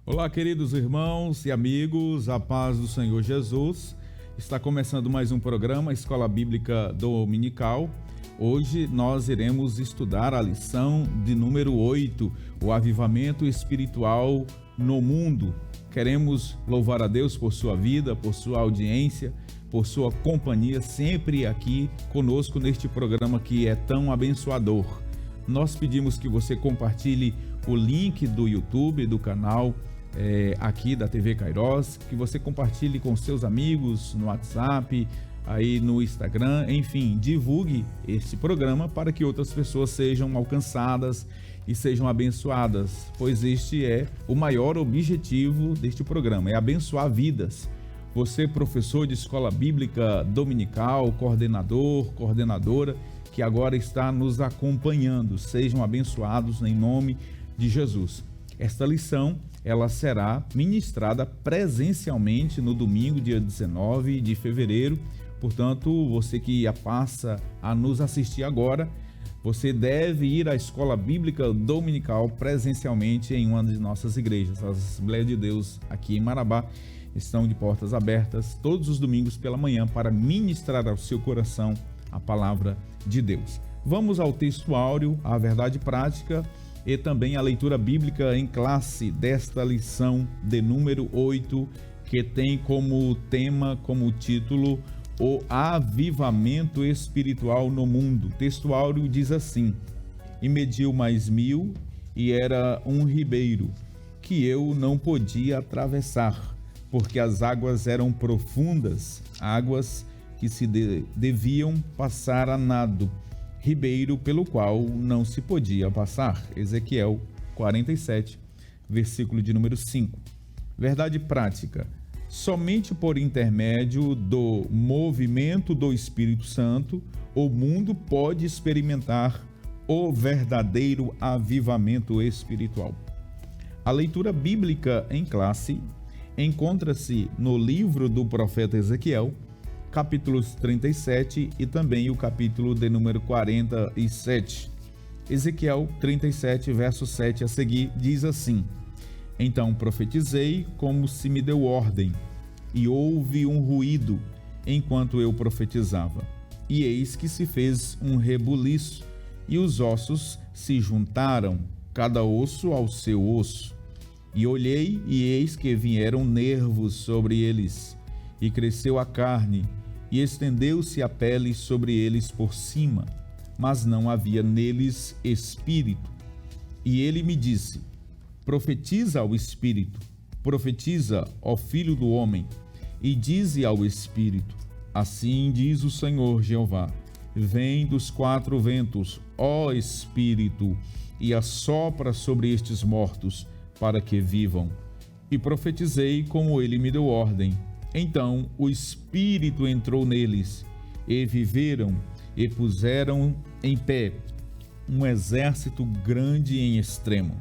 Olá, queridos irmãos e amigos, a paz do Senhor Jesus. Está começando mais um programa Escola Bíblica Dominical. Hoje nós iremos estudar a lição de número 8, o avivamento espiritual no mundo. Queremos louvar a Deus por sua vida, por sua audiência, por sua companhia sempre aqui conosco neste programa que é tão abençoador. Nós pedimos que você compartilhe o link do YouTube, do canal aqui da TV Kairos, que você compartilhe com seus amigos no WhatsApp, aí no Instagram, enfim, divulgue esse programa para que outras pessoas sejam alcançadas e sejam abençoadas, pois este é o maior objetivo deste programa, é abençoar vidas. Você, professor de escola bíblica dominical, coordenador, coordenadora, que agora está nos acompanhando, sejam abençoados em nome de Jesus. Esta lição, ela será ministrada presencialmente no domingo, dia 19 de fevereiro. Portanto, você que passa a nos assistir agora, você deve ir à Escola Bíblica Dominical presencialmente em uma de nossas igrejas. As Assembleias de Deus aqui em Marabá estão de portas abertas todos os domingos pela manhã para ministrar ao seu coração a palavra de Deus. Vamos ao texto áureo, a verdade prática e também a leitura bíblica em classe desta lição de número 8, que tem como tema, como título, o avivamento espiritual no mundo. O texto áureo diz assim: e mediu mais 1000, e era um ribeiro, que eu não podia atravessar, porque as águas eram profundas, águas que se deviam passar a nado, ribeiro pelo qual não se podia passar. Ezequiel 47, versículo de número 5. Verdade prática: somente por intermédio do movimento do Espírito Santo, o mundo pode experimentar o verdadeiro avivamento espiritual. A leitura bíblica em classe encontra-se no livro do profeta Ezequiel, capítulos 37 e também o capítulo de número 47. Ezequiel 37, verso 7 a seguir, diz assim: então profetizei como se me deu ordem, e houve um ruído enquanto eu profetizava. E eis que se fez um rebuliço, e os ossos se juntaram, cada osso ao seu osso. E olhei, e eis que vieram nervos sobre eles, e cresceu a carne, e estendeu-se a pele sobre eles por cima, mas não havia neles espírito. E ele me disse: profetiza ao espírito, profetiza, ó filho do homem, e dize ao espírito: assim diz o Senhor Jeová, vem dos 4 ventos, ó espírito, e assopra sobre estes mortos, para que vivam. E profetizei como ele me deu ordem. Então o Espírito entrou neles, e viveram, e puseram em pé um exército grande em extremo.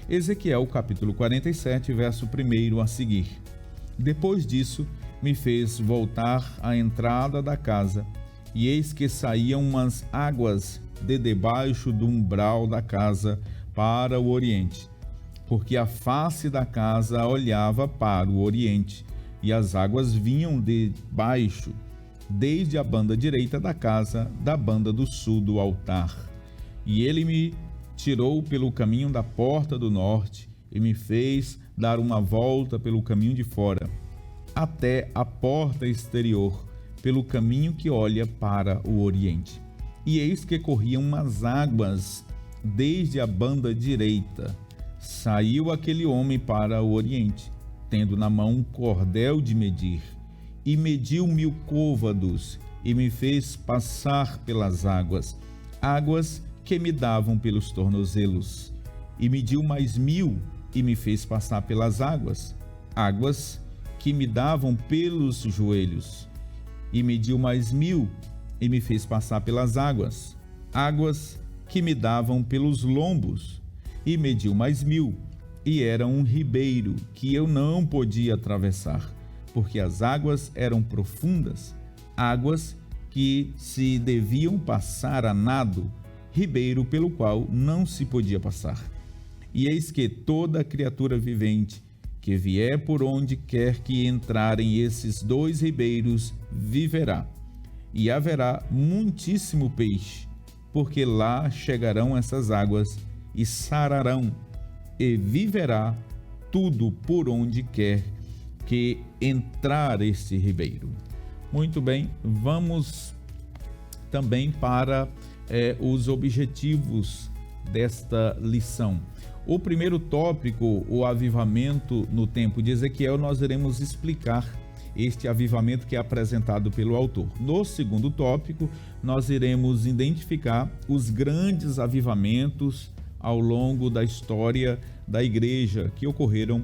Ezequiel capítulo 47, verso 1 a seguir. Depois disso, me fez voltar à entrada da casa, e eis que saíam umas águas de debaixo do umbral da casa para o oriente, porque a face da casa olhava para o oriente, e as águas vinham de baixo, desde a banda direita da casa, da banda do sul do altar. E ele me tirou pelo caminho da porta do norte, e me fez dar uma volta pelo caminho de fora, até a porta exterior, pelo caminho que olha para o oriente. E eis que corriam umas águas desde a banda direita. Saiu aquele homem para o oriente, tendo na mão um cordel de medir, e mediu 1000 côvados, e me fez passar pelas águas, águas que me davam pelos tornozelos. E mediu mais 1000, e me fez passar pelas águas, águas que me davam pelos joelhos. E mediu mais 1000, e me fez passar pelas águas, águas que me davam pelos lombos. E mediu mais 1000, e era um ribeiro que eu não podia atravessar, porque as águas eram profundas, águas que se deviam passar a nado, ribeiro pelo qual não se podia passar. E eis que toda criatura vivente que vier por onde quer que entrarem esses 2 ribeiros, viverá. E haverá muitíssimo peixe, porque lá chegarão essas águas e sararão, e viverá tudo por onde quer que entrar este ribeiro. Muito bem, vamos também para os objetivos desta lição. O primeiro tópico, o avivamento no tempo de Ezequiel, nós iremos explicar este avivamento que é apresentado pelo autor. No segundo tópico, nós iremos identificar os grandes avivamentos ao longo da história da igreja que ocorreram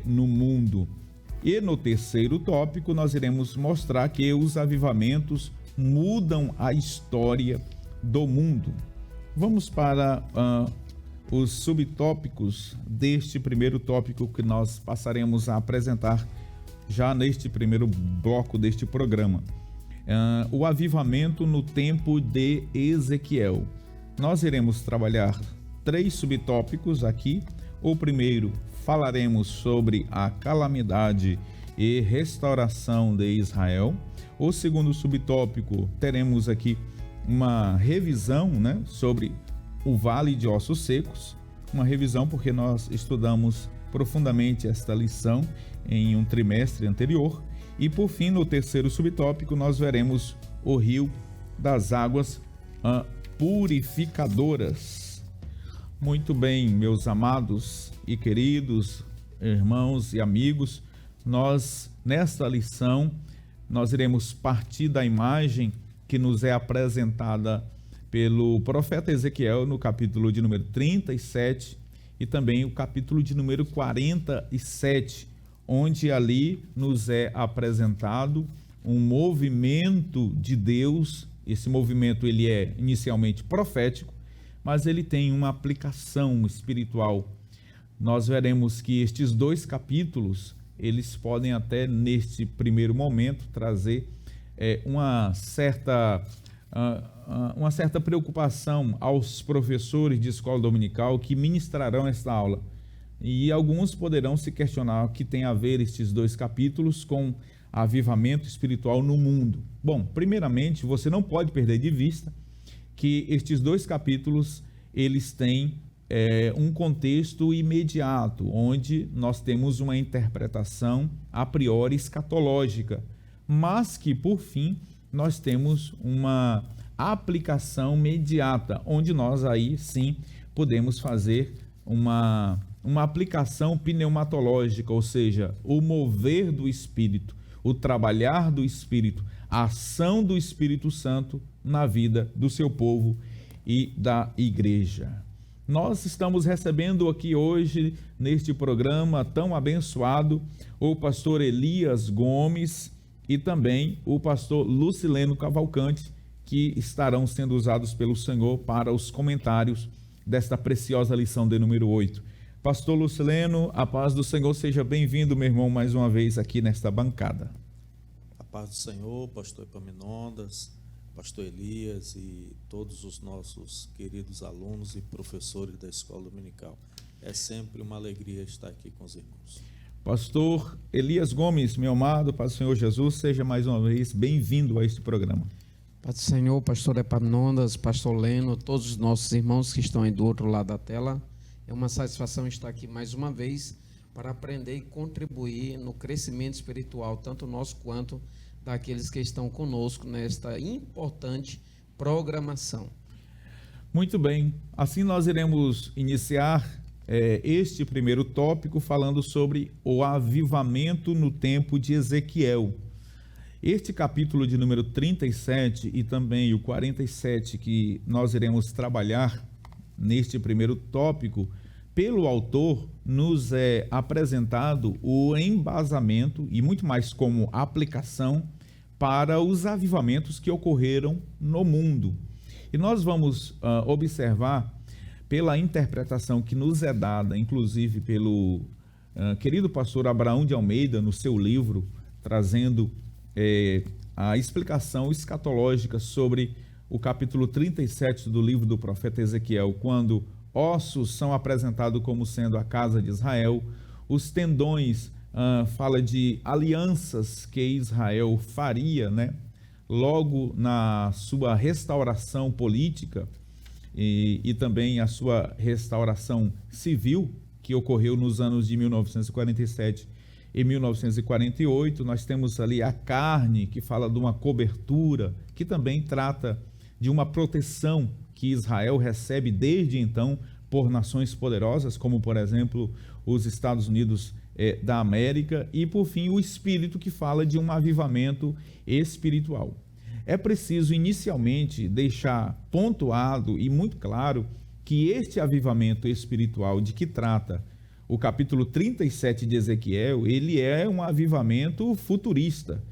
no mundo. E no terceiro tópico, nós iremos mostrar que os avivamentos mudam a história do mundo. Vamos para os subtópicos deste primeiro tópico que nós passaremos a apresentar já neste primeiro bloco deste programa. O avivamento no tempo de Ezequiel. Nós iremos trabalhar 3 subtópicos aqui. O primeiro, falaremos sobre a calamidade e restauração de Israel. O segundo subtópico, teremos aqui uma revisão, sobre o Vale de Ossos Secos, uma revisão porque nós estudamos profundamente esta lição em um trimestre anterior. E por fim, no terceiro subtópico, nós veremos o rio das águas purificadoras. Muito bem, meus amados e queridos irmãos e amigos, nesta lição, nós iremos partir da imagem que nos é apresentada pelo profeta Ezequiel no capítulo de número 37 e também o capítulo de número 47, onde ali nos é apresentado um movimento de Deus. Esse movimento ele é inicialmente profético, mas ele tem uma aplicação espiritual. Nós veremos que estes 2 capítulos, eles podem até neste primeiro momento trazer uma certa preocupação aos professores de escola dominical que ministrarão esta aula. E alguns poderão se questionar o que tem a ver estes 2 capítulos com avivamento espiritual no mundo. Bom, primeiramente, você não pode perder de vista que estes 2 capítulos, eles têm um contexto imediato, onde nós temos uma interpretação a priori escatológica, mas que, por fim, nós temos uma aplicação imediata, onde nós aí sim podemos fazer uma aplicação pneumatológica, ou seja, o mover do Espírito, o trabalhar do Espírito, a ação do Espírito Santo na vida do seu povo e da igreja. Nós estamos recebendo aqui hoje, neste programa tão abençoado, o pastor Elias Gomes e também o pastor Lucileno Cavalcante, que estarão sendo usados pelo Senhor para os comentários desta preciosa lição de número 8. Pastor Lucileno, a paz do Senhor, seja bem-vindo, meu irmão, mais uma vez aqui nesta bancada. A paz do Senhor, pastor Epaminondas, pastor Elias e todos os nossos queridos alunos e professores da Escola Dominical. É sempre uma alegria estar aqui com os irmãos. Pastor Elias Gomes, meu amado, Pai do Senhor Jesus, seja mais uma vez bem-vindo a este programa. Pai do Senhor, pastor Epaminondas, pastor Leno, todos os nossos irmãos que estão aí do outro lado da tela, é uma satisfação estar aqui mais uma vez para aprender e contribuir no crescimento espiritual, tanto nosso quanto daqueles que estão conosco nesta importante programação. Muito bem, assim nós iremos iniciar este primeiro tópico falando sobre o avivamento no tempo de Ezequiel. Este capítulo de número 37 e também o 47 que nós iremos trabalhar neste primeiro tópico, pelo autor nos é apresentado o embasamento e muito mais como aplicação para os avivamentos que ocorreram no mundo. E nós vamos observar pela interpretação que nos é dada, inclusive pelo querido pastor Abraão de Almeida, no seu livro, trazendo a explicação escatológica sobre o capítulo 37 do livro do profeta Ezequiel, quando ossos são apresentados como sendo a casa de Israel, Os tendões fala de alianças que Israel faria, né? Logo na sua restauração política e também a sua restauração civil, que ocorreu nos anos de 1947 e 1948. Nós temos ali a carne, que fala de uma cobertura, que também trata de uma proteção que Israel recebe desde então por nações poderosas, como por exemplo os Estados Unidos da América, e por fim o Espírito, que fala de um avivamento espiritual. É preciso inicialmente deixar pontuado e muito claro que este avivamento espiritual de que trata o capítulo 37 de Ezequiel, ele é um avivamento futurista.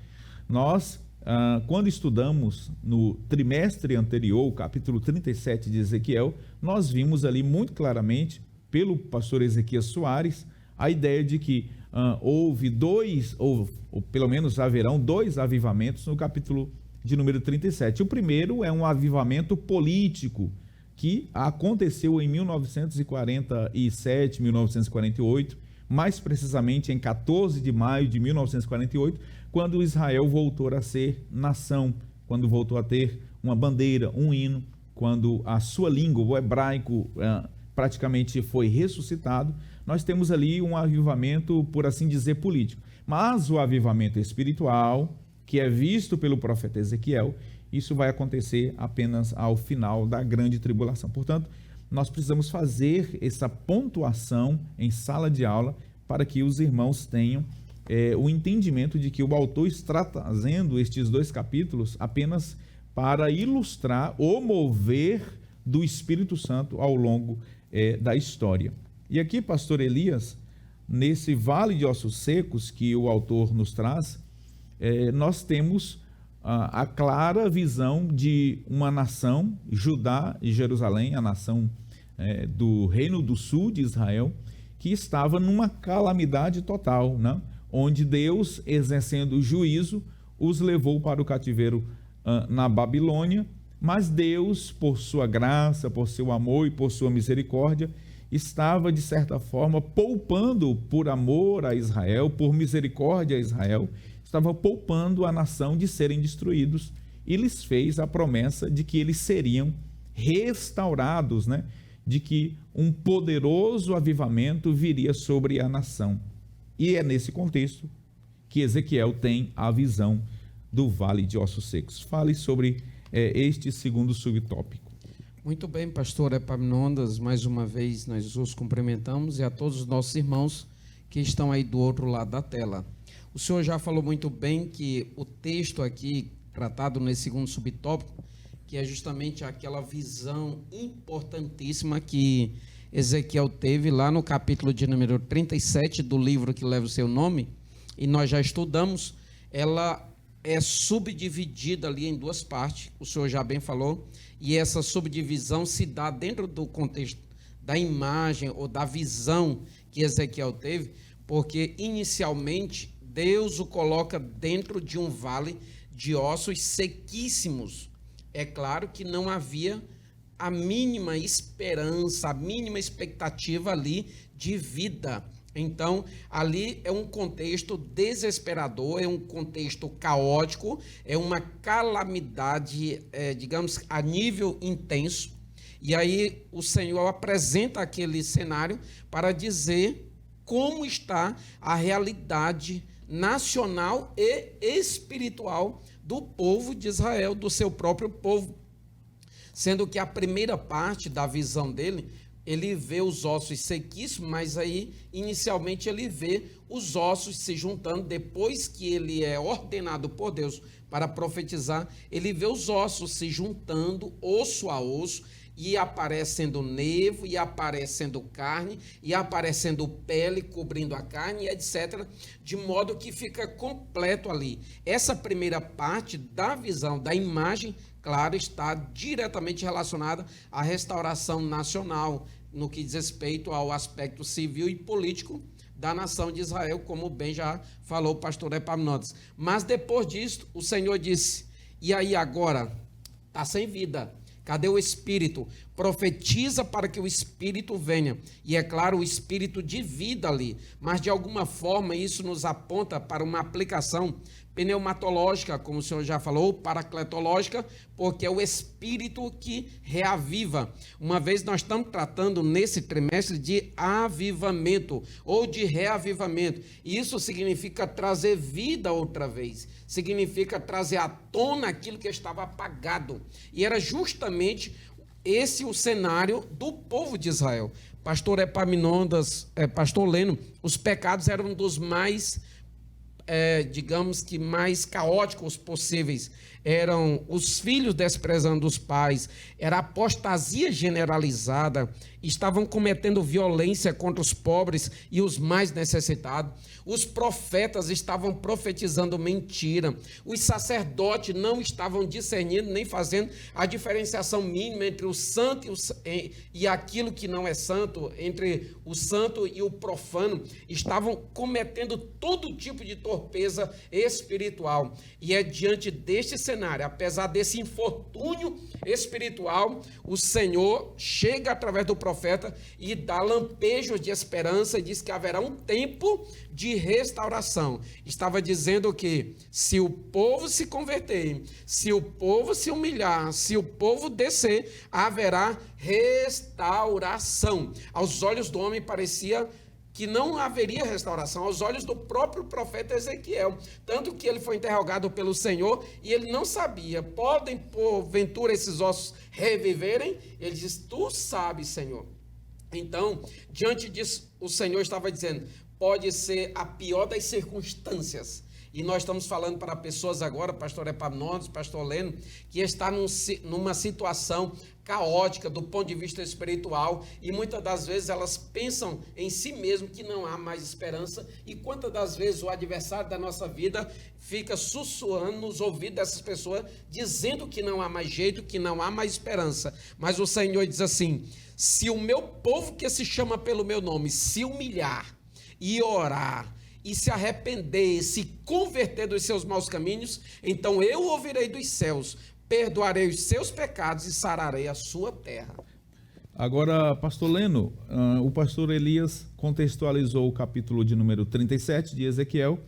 Nós, quando estudamos no trimestre anterior, o capítulo 37 de Ezequiel, nós vimos ali muito claramente, pelo pastor Ezequias Soares, a ideia de que houve ou pelo menos haverão dois avivamentos no capítulo de número 37. O primeiro é um avivamento político, que aconteceu em 1947, 1948, mais precisamente em 14 de maio de 1948, quando Israel voltou a ser nação, quando voltou a ter uma bandeira, um hino, quando a sua língua, o hebraico, praticamente foi ressuscitado. Nós temos ali um avivamento, por assim dizer, político. Mas o avivamento espiritual, que é visto pelo profeta Ezequiel, isso vai acontecer apenas ao final da grande tribulação. Portanto, nós precisamos fazer essa pontuação em sala de aula para que os irmãos tenham o entendimento de que o autor está trazendo estes dois capítulos apenas para ilustrar o mover do Espírito Santo ao longo da história. E aqui, pastor Elias, nesse vale de ossos secos que o autor nos traz, nós temos a clara visão de uma nação, Judá e Jerusalém, a nação do Reino do Sul de Israel, que estava numa calamidade total, né? Onde Deus, exercendo juízo, os levou para o cativeiro na Babilônia, mas Deus, por sua graça, por seu amor e por sua misericórdia, estava, de certa forma, poupando por amor a Israel, por misericórdia a Israel, estava poupando a nação de serem destruídos e lhes fez a promessa de que eles seriam restaurados, né? De que um poderoso avivamento viria sobre a nação. E é nesse contexto que Ezequiel tem a visão do Vale de Ossos Secos. Fale sobre este segundo subtópico. Muito bem, pastor Epaminondas, mais uma vez nós os cumprimentamos e a todos os nossos irmãos que estão aí do outro lado da tela. O senhor já falou muito bem que o texto aqui, tratado nesse segundo subtópico, que é justamente aquela visão importantíssima que Ezequiel teve lá no capítulo de número 37 do livro que leva o seu nome, e nós já estudamos, ela é subdividida ali em duas partes, o senhor já bem falou, e essa subdivisão se dá dentro do contexto da imagem ou da visão que Ezequiel teve, porque inicialmente Deus o coloca dentro de um vale de ossos sequíssimos. É claro que não havia a mínima esperança, a mínima expectativa ali de vida. Então, ali é um contexto desesperador, é um contexto caótico, é uma calamidade, digamos, a nível intenso. E aí o Senhor apresenta aquele cenário para dizer como está a realidade nacional e espiritual do povo de Israel, do seu próprio povo. Sendo que a primeira parte da visão dele, ele vê os ossos sequíssimos, mas aí, inicialmente, ele vê os ossos se juntando. Depois que ele é ordenado por Deus para profetizar, ele vê os ossos se juntando, osso a osso, e aparecendo nervo, e aparecendo carne, e aparecendo pele cobrindo a carne, etc., de modo que fica completo ali. Essa primeira parte da visão, da imagem, claro, está diretamente relacionada à restauração nacional, no que diz respeito ao aspecto civil e político da nação de Israel, como bem já falou o pastor Epaminondas. Mas depois disso, o Senhor disse, e aí agora? Está sem vida. Cadê o Espírito? profetiza para que o Espírito venha. E é claro, o Espírito de vida ali. Mas de alguma forma isso nos aponta para uma aplicação pneumatológica, como o senhor já falou, paracletológica, porque é o Espírito que reaviva. Uma vez nós estamos tratando nesse trimestre de avivamento ou de reavivamento. E isso significa trazer vida outra vez. Significa trazer à tona aquilo que estava apagado. E era justamente esse o cenário do povo de Israel. Pastor Epaminondas, pastor Leno, os pecados eram um dos mais digamos que mais caóticos possíveis. Eram os filhos desprezando os pais, era apostasia generalizada, estavam cometendo violência contra os pobres e os mais necessitados. Os profetas estavam profetizando mentira. Os sacerdotes não estavam discernindo nem fazendo a diferenciação mínima entre o santo e aquilo que não é santo, entre o santo e o profano. Estavam cometendo todo tipo de torpeza espiritual. E é diante deste cenário, apesar desse infortúnio espiritual, o Senhor chega através do profeta e dá lampejos de esperança e diz que haverá um tempo de restauração. Estava dizendo que se o povo se converter, se o povo se humilhar, se o povo descer, haverá restauração. Aos olhos do homem parecia que não haveria restauração, aos olhos do próprio profeta Ezequiel, tanto que ele foi interrogado pelo Senhor e ele não sabia, podem porventura esses ossos reviverem? Ele diz, tu sabes, Senhor. Então, diante disso, o Senhor estava dizendo, pode ser a pior das circunstâncias. E nós estamos falando para pessoas agora, pastor Epaminondas, pastor Leno, que está numa situação caótica do ponto de vista espiritual e muitas das vezes elas pensam em si mesmo que não há mais esperança e quantas das vezes o adversário da nossa vida fica sussurrando nos ouvidos dessas pessoas dizendo que não há mais jeito, que não há mais esperança. Mas o Senhor diz assim, se o meu povo que se chama pelo meu nome se humilhar e orar e se arrepender, se converter dos seus maus caminhos, então eu ouvirei dos céus, perdoarei os seus pecados e sararei a sua terra. Agora, pastor Leno, o pastor Elias contextualizou o capítulo de número 37 de Ezequiel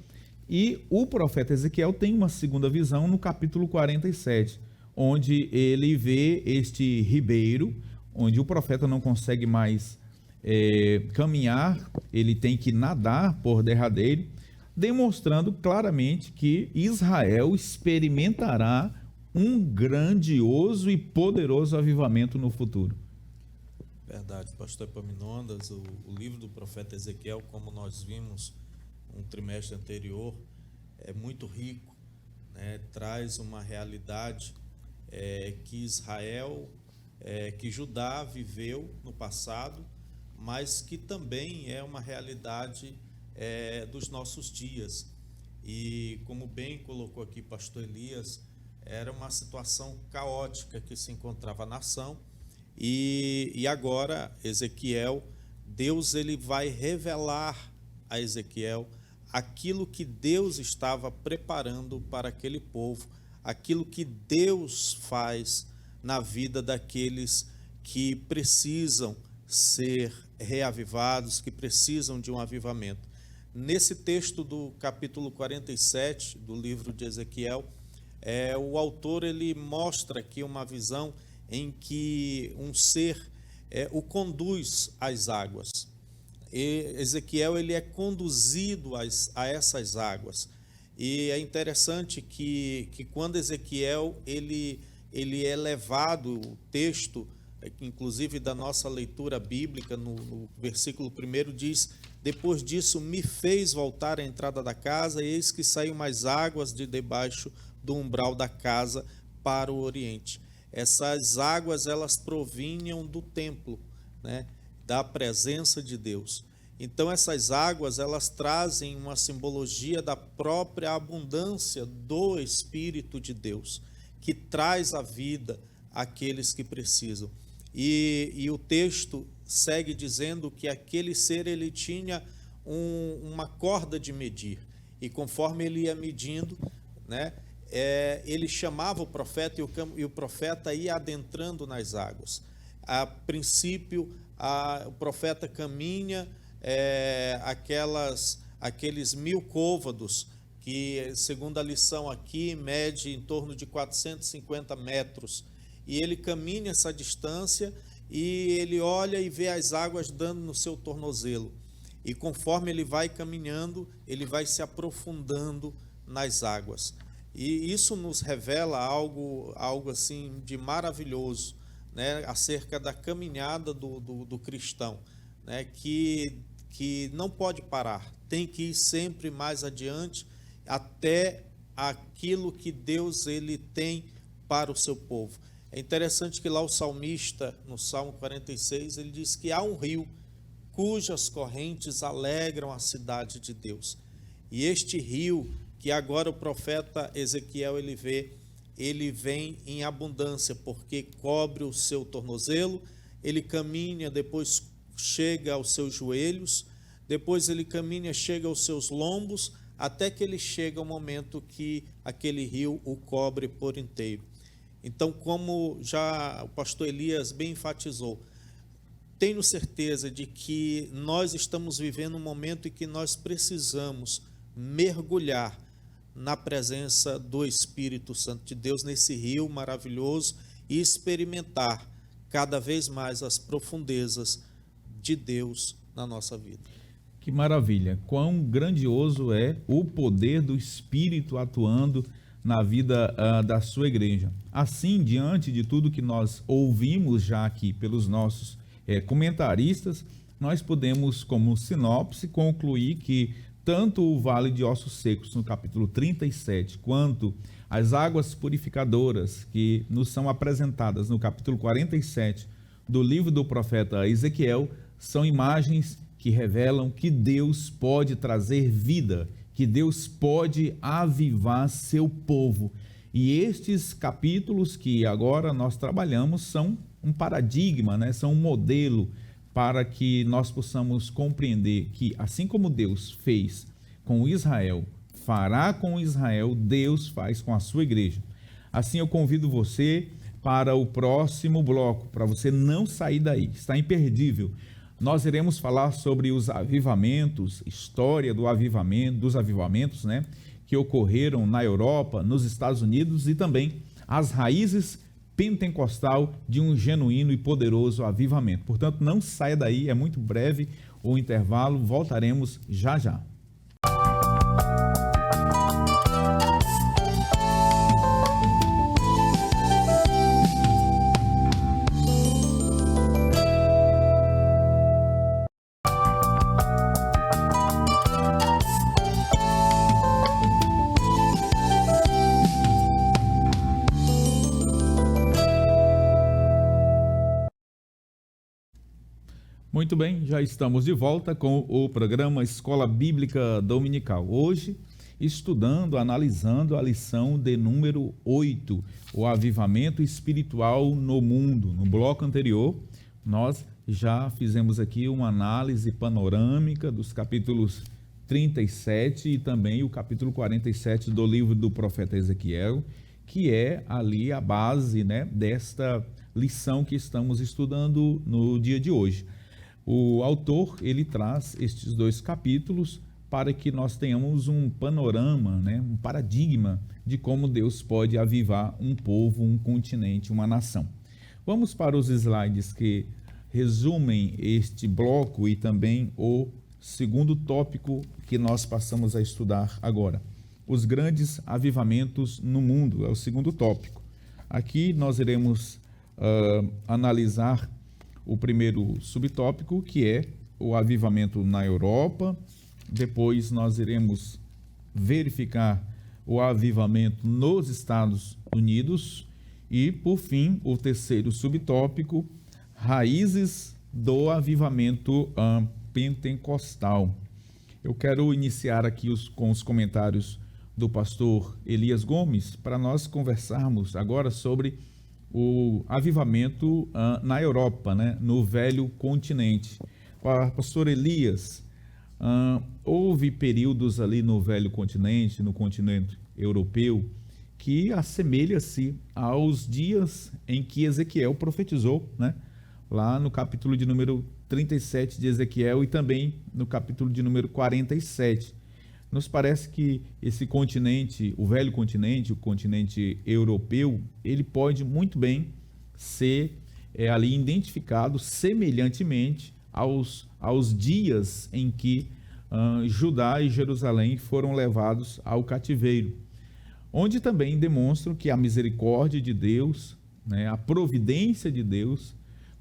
e o profeta Ezequiel tem uma segunda visão no capítulo 47, onde ele vê este ribeiro, onde o profeta não consegue mais caminhar, ele tem que nadar por derradeiro, demonstrando claramente que Israel experimentará um grandioso e poderoso avivamento no futuro. Verdade, pastor Epaminondas, o livro do profeta Ezequiel, como nós vimos um trimestre anterior, é muito rico, né? Traz uma realidade que Israel, que Judá viveu no passado, mas que também é uma realidade dos nossos dias. E como bem colocou aqui pastor Elias, era uma situação caótica que se encontrava a nação, e agora Ezequiel, Deus ele vai revelar a Ezequiel aquilo que Deus estava preparando para aquele povo, aquilo que Deus faz na vida daqueles que precisam ser reavivados, que precisam de um avivamento. Nesse texto do capítulo 47 do livro de Ezequiel, o autor ele mostra aqui uma visão em que um ser o conduz às águas. E Ezequiel ele é conduzido a essas águas. E é interessante que quando Ezequiel ele é levado, o texto, inclusive da nossa leitura bíblica, no versículo 1 diz, depois disso me fez voltar à entrada da casa, e eis que saiu mais águas de debaixo do umbral da casa para o oriente. Essas águas elas provinham do templo, né, da presença de Deus. Então essas águas elas trazem uma simbologia da própria abundância do Espírito de Deus, que traz a vida àqueles que precisam. E o texto segue dizendo que aquele ser ele tinha uma corda de medir, e conforme ele ia medindo, né, ele chamava o profeta, e o profeta ia adentrando nas águas. a princípio, o profeta caminha aqueles 1000 côvados, que, segundo a lição aqui, mede em torno de 450 metros. E ele caminha essa distância e ele olha e vê as águas dando no seu tornozelo. E conforme ele vai caminhando, ele vai se aprofundando nas águas. E isso nos revela algo assim de maravilhoso, né, acerca da caminhada do cristão, né, que não pode parar, tem que ir sempre mais adiante até aquilo que Deus ele tem para o seu povo. É interessante que lá o salmista, no Salmo 46, ele diz que há um rio cujas correntes alegram a cidade de Deus. E este rio, que agora o profeta Ezequiel ele vem em abundância, porque cobre o seu tornozelo, ele caminha, depois chega aos seus joelhos, depois ele caminha, chega aos seus lombos, até que ele chega ao momento que aquele rio o cobre por inteiro. Então, como já o pastor Elias bem enfatizou, tenho certeza de que nós estamos vivendo um momento em que nós precisamos mergulhar na presença do Espírito Santo de Deus, nesse rio maravilhoso, e experimentar cada vez mais as profundezas de Deus na nossa vida. Que maravilha! Quão grandioso é o poder do Espírito atuando na vida da sua igreja. Assim, diante de tudo que nós ouvimos já aqui pelos nossos comentaristas, nós podemos, como sinopse, concluir que tanto o Vale de Ossos Secos, no capítulo 37, quanto as águas purificadoras que nos são apresentadas no capítulo 47 do livro do profeta Ezequiel, são imagens que revelam que Deus pode trazer vida, que Deus pode avivar seu povo. E estes capítulos que agora nós trabalhamos são um paradigma, né? São um modelo para que nós possamos compreender que, assim como Deus fez com Israel, fará com Israel, Deus faz com a sua igreja. Assim eu convido você para o próximo bloco, para você não sair daí, está imperdível. Nós iremos falar sobre os avivamentos, história dos avivamentos, né, que ocorreram na Europa, nos Estados Unidos, e também as raízes pentecostal de um genuíno e poderoso avivamento. Portanto, não saia daí, é muito breve o intervalo, voltaremos já já. Muito bem, já estamos de volta com o programa Escola Bíblica Dominical. Hoje, estudando, analisando a lição de número 8, o avivamento espiritual no mundo. No bloco anterior, nós já fizemos aqui uma análise panorâmica dos capítulos 37 e também o capítulo 47 do livro do profeta Ezequiel, que é ali a base, né, desta lição que estamos estudando no dia de hoje. O autor, ele traz estes dois capítulos para que nós tenhamos um panorama, né, um paradigma de como Deus pode avivar um povo, um continente, uma nação. Vamos para os slides que resumem este bloco e também o segundo tópico que nós passamos a estudar agora. Os grandes avivamentos no mundo, é o segundo tópico. Aqui nós iremos analisar o primeiro subtópico, que é o avivamento na Europa. Depois nós iremos verificar o avivamento nos Estados Unidos. E, por fim, o terceiro subtópico, raízes do avivamento pentecostal. Eu quero iniciar aqui com os comentários do pastor Elias Gomes, para nós conversarmos agora sobre o avivamento na Europa, né, no velho continente. Pastor Elias, houve períodos ali no velho continente, no continente europeu, que assemelha-se aos dias em que Ezequiel profetizou, né? lá no capítulo de número 37 de Ezequiel e também no capítulo de número 47. Nos parece que esse continente, o velho continente, o continente europeu, ele pode muito bem ser ali identificado semelhantemente aos dias em que Judá e Jerusalém foram levados ao cativeiro, onde também demonstram que a misericórdia de Deus, né, a providência de Deus,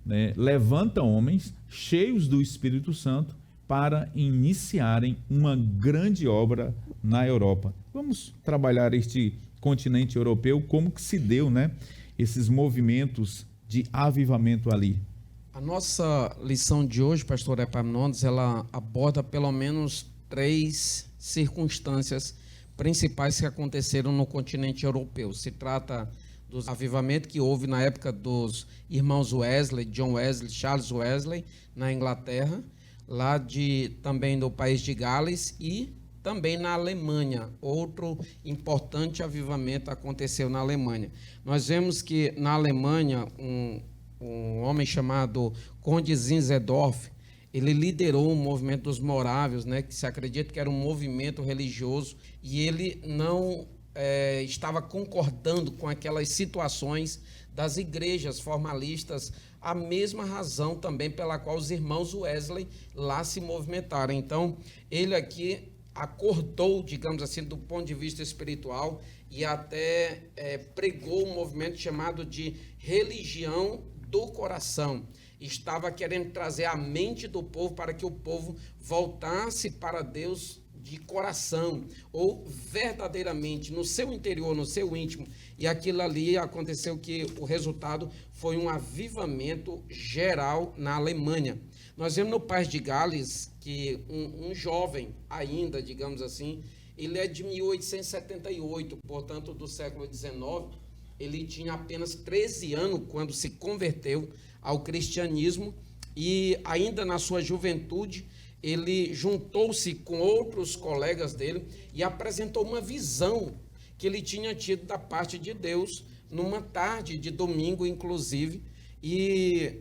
né, levanta homens cheios do Espírito Santo para iniciarem uma grande obra na Europa. Vamos trabalhar este continente europeu, como que se deu, né, esses movimentos de avivamento ali. A nossa lição de hoje, pastor Epaminondas, ela aborda pelo menos 3 circunstâncias principais que aconteceram no continente europeu. Se trata do avivamento que houve na época dos irmãos Wesley, John Wesley, Charles Wesley, na Inglaterra, lá também no país de Gales e também na Alemanha. Outro importante avivamento aconteceu na Alemanha. Nós vemos que na Alemanha um homem chamado Conde Zinzendorf, ele liderou o movimento dos morávios, né, que se acredita que era um movimento religioso, e ele não estava concordando com aquelas situações das igrejas formalistas, a mesma razão também pela qual os irmãos Wesley lá se movimentaram. Então, ele aqui acordou, digamos assim, do ponto de vista espiritual, e até pregou um movimento chamado de religião do coração. Estava querendo trazer a mente do povo para que o povo voltasse para Deus de coração, ou verdadeiramente no seu interior, no seu íntimo. E aquilo ali aconteceu que o resultado foi um avivamento geral na Alemanha. Nós vemos no país de Gales que um jovem ainda, digamos assim, ele é de 1878, portanto do século XIX, ele tinha apenas 13 anos quando se converteu ao cristianismo, e ainda na sua juventude ele juntou-se com outros colegas dele e apresentou uma visão que ele tinha tido da parte de Deus numa tarde de domingo, inclusive, e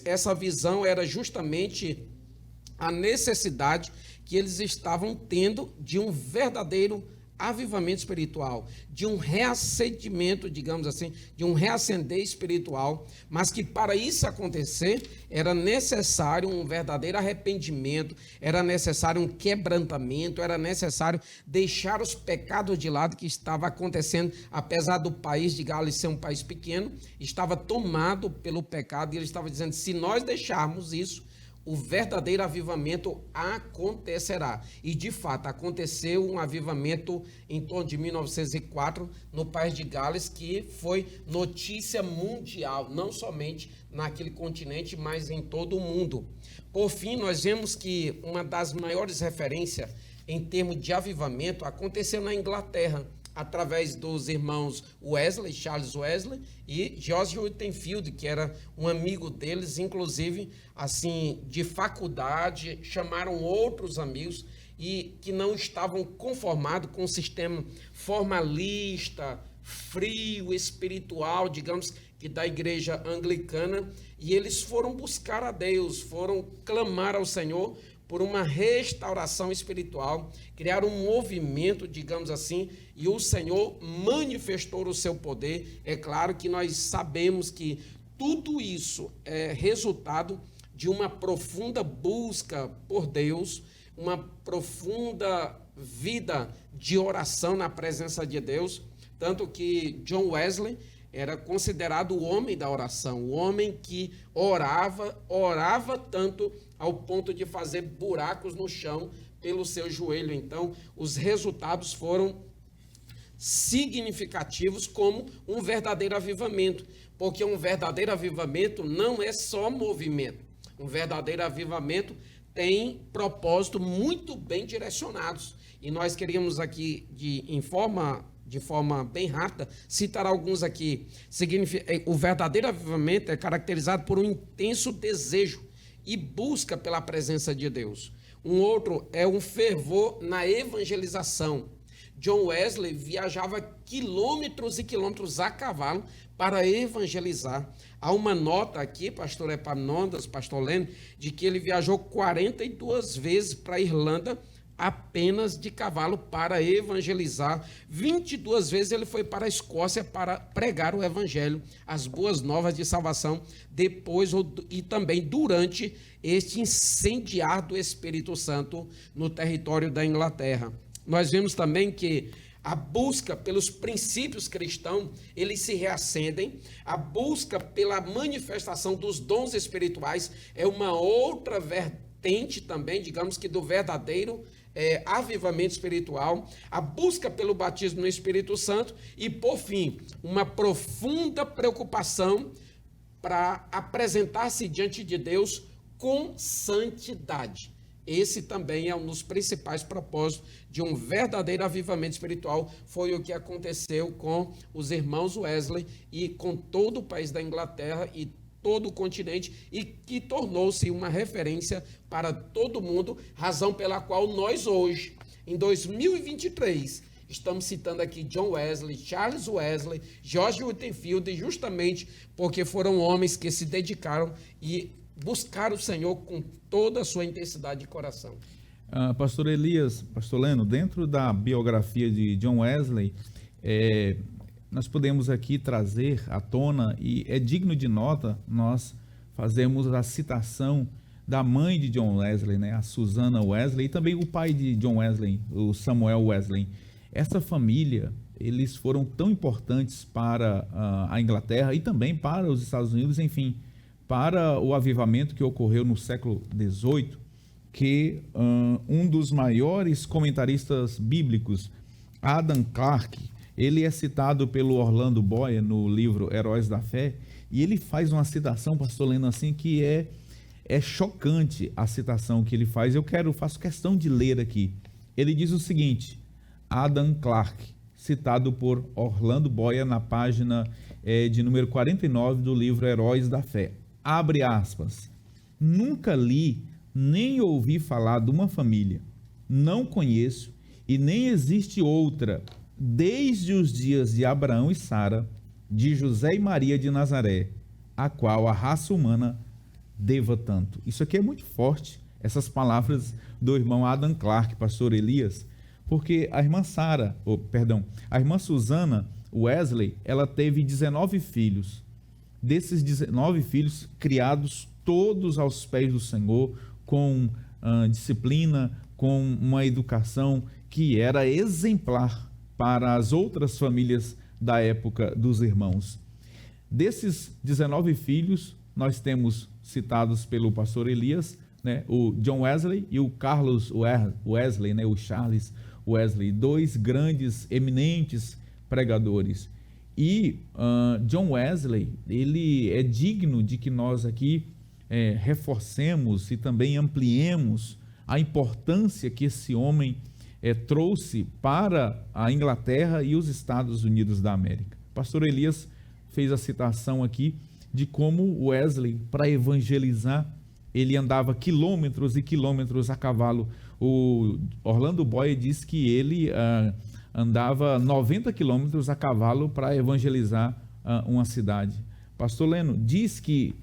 essa visão era justamente a necessidade que eles estavam tendo de um verdadeiro avivamento espiritual, de um reacendimento, digamos assim, de um reacender espiritual, mas que para isso acontecer era necessário um verdadeiro arrependimento, era necessário um quebrantamento, era necessário deixar os pecados de lado que estava acontecendo, apesar do país de Gales ser um país pequeno, estava tomado pelo pecado, e ele estava dizendo, se nós deixarmos isso, o verdadeiro avivamento acontecerá. E, de fato, aconteceu um avivamento em torno de 1904 no país de Gales, que foi notícia mundial, não somente naquele continente, mas em todo o mundo. Por fim, nós vemos que uma das maiores referências em termos de avivamento aconteceu na Inglaterra, através dos irmãos Wesley, Charles Wesley e George Whitefield, que era um amigo deles, inclusive, assim, de faculdade, chamaram outros amigos e que não estavam conformados com o sistema formalista, frio, espiritual, digamos, que da igreja anglicana, e eles foram buscar a Deus, foram clamar ao Senhor por uma restauração espiritual, criaram um movimento, digamos assim, e o Senhor manifestou o seu poder. É claro que nós sabemos que tudo isso é resultado de uma profunda busca por Deus, uma profunda vida de oração na presença de Deus, tanto que John Wesley era considerado o homem da oração, o homem que orava tanto ao ponto de fazer buracos no chão pelo seu joelho. Então, os resultados foram significativos como um verdadeiro avivamento, porque um verdadeiro avivamento não é só movimento. Um verdadeiro avivamento tem propósitos muito bem direcionados. E nós queríamos aqui, de forma bem rápida, citar alguns aqui. O verdadeiro avivamento é caracterizado por um intenso desejo e busca pela presença de Deus. Um outro é um fervor na evangelização. John Wesley viajava quilômetros e quilômetros a cavalo para evangelizar. Há uma nota aqui, pastor Epaminondas, pastor Leno, de que ele viajou 42 vezes para a Irlanda apenas de cavalo para evangelizar. 22 vezes ele foi para a Escócia para pregar o evangelho, as boas novas de salvação, depois e também durante este incendiar do Espírito Santo no território da Inglaterra. Nós vemos também que a busca pelos princípios cristãos, eles se reacendem. A busca pela manifestação dos dons espirituais é uma outra vertente também, digamos que do verdadeiro avivamento espiritual. A busca pelo batismo no Espírito Santo e, por fim, uma profunda preocupação para apresentar-se diante de Deus com santidade. Esse também é um dos principais propósitos de um verdadeiro avivamento espiritual. Foi o que aconteceu com os irmãos Wesley e com todo o país da Inglaterra e todo o continente, e que tornou-se uma referência para todo mundo, razão pela qual nós hoje, em 2023, estamos citando aqui John Wesley, Charles Wesley, George Whitefield, justamente porque foram homens que se dedicaram e buscar o Senhor com toda a sua intensidade de coração. Pastor Elias, pastor Leno, dentro da biografia de John Wesley, nós podemos aqui trazer à tona, e é digno de nota, nós fazemos a citação da mãe de John Wesley, né, a Susana Wesley, e também o pai de John Wesley, o Samuel Wesley. Essa família, eles foram tão importantes para a Inglaterra e também para os Estados Unidos, enfim, para o avivamento que ocorreu no século XVIII, que um dos maiores comentaristas bíblicos, Adam Clarke, ele é citado pelo Orlando Boyer no livro Heróis da Fé, e ele faz uma citação, pastor Leno, assim, que é chocante a citação que ele faz. Faço questão de ler aqui. Ele diz o seguinte, Adam Clarke, citado por Orlando Boyer na página de número 49 do livro Heróis da Fé. Abre aspas. Nunca li nem ouvi falar de uma família. Não conheço e nem existe outra, desde os dias de Abraão e Sara, de José e Maria de Nazaré, a qual a raça humana deva tanto. Isso aqui é muito forte, essas palavras do irmão Adam Clarke, pastor Elias, porque a irmã a irmã Susana Wesley, ela teve 19 filhos. Desses 19 filhos, criados todos aos pés do Senhor, com disciplina, com uma educação que era exemplar para as outras famílias da época dos irmãos. Desses 19 filhos, nós temos citados pelo pastor Elias, né, o John Wesley e o Carlos Wesley, né, o Charles Wesley, dois grandes, eminentes pregadores. E John Wesley, ele é digno de que nós aqui reforcemos e também ampliemos a importância que esse homem trouxe para a Inglaterra e os Estados Unidos da América. Pastor Elias fez a citação aqui de como Wesley, para evangelizar, ele andava quilômetros e quilômetros a cavalo. O Orlando Boyer diz que ele andava 90 quilômetros a cavalo para evangelizar uma cidade. Pastor Leno diz que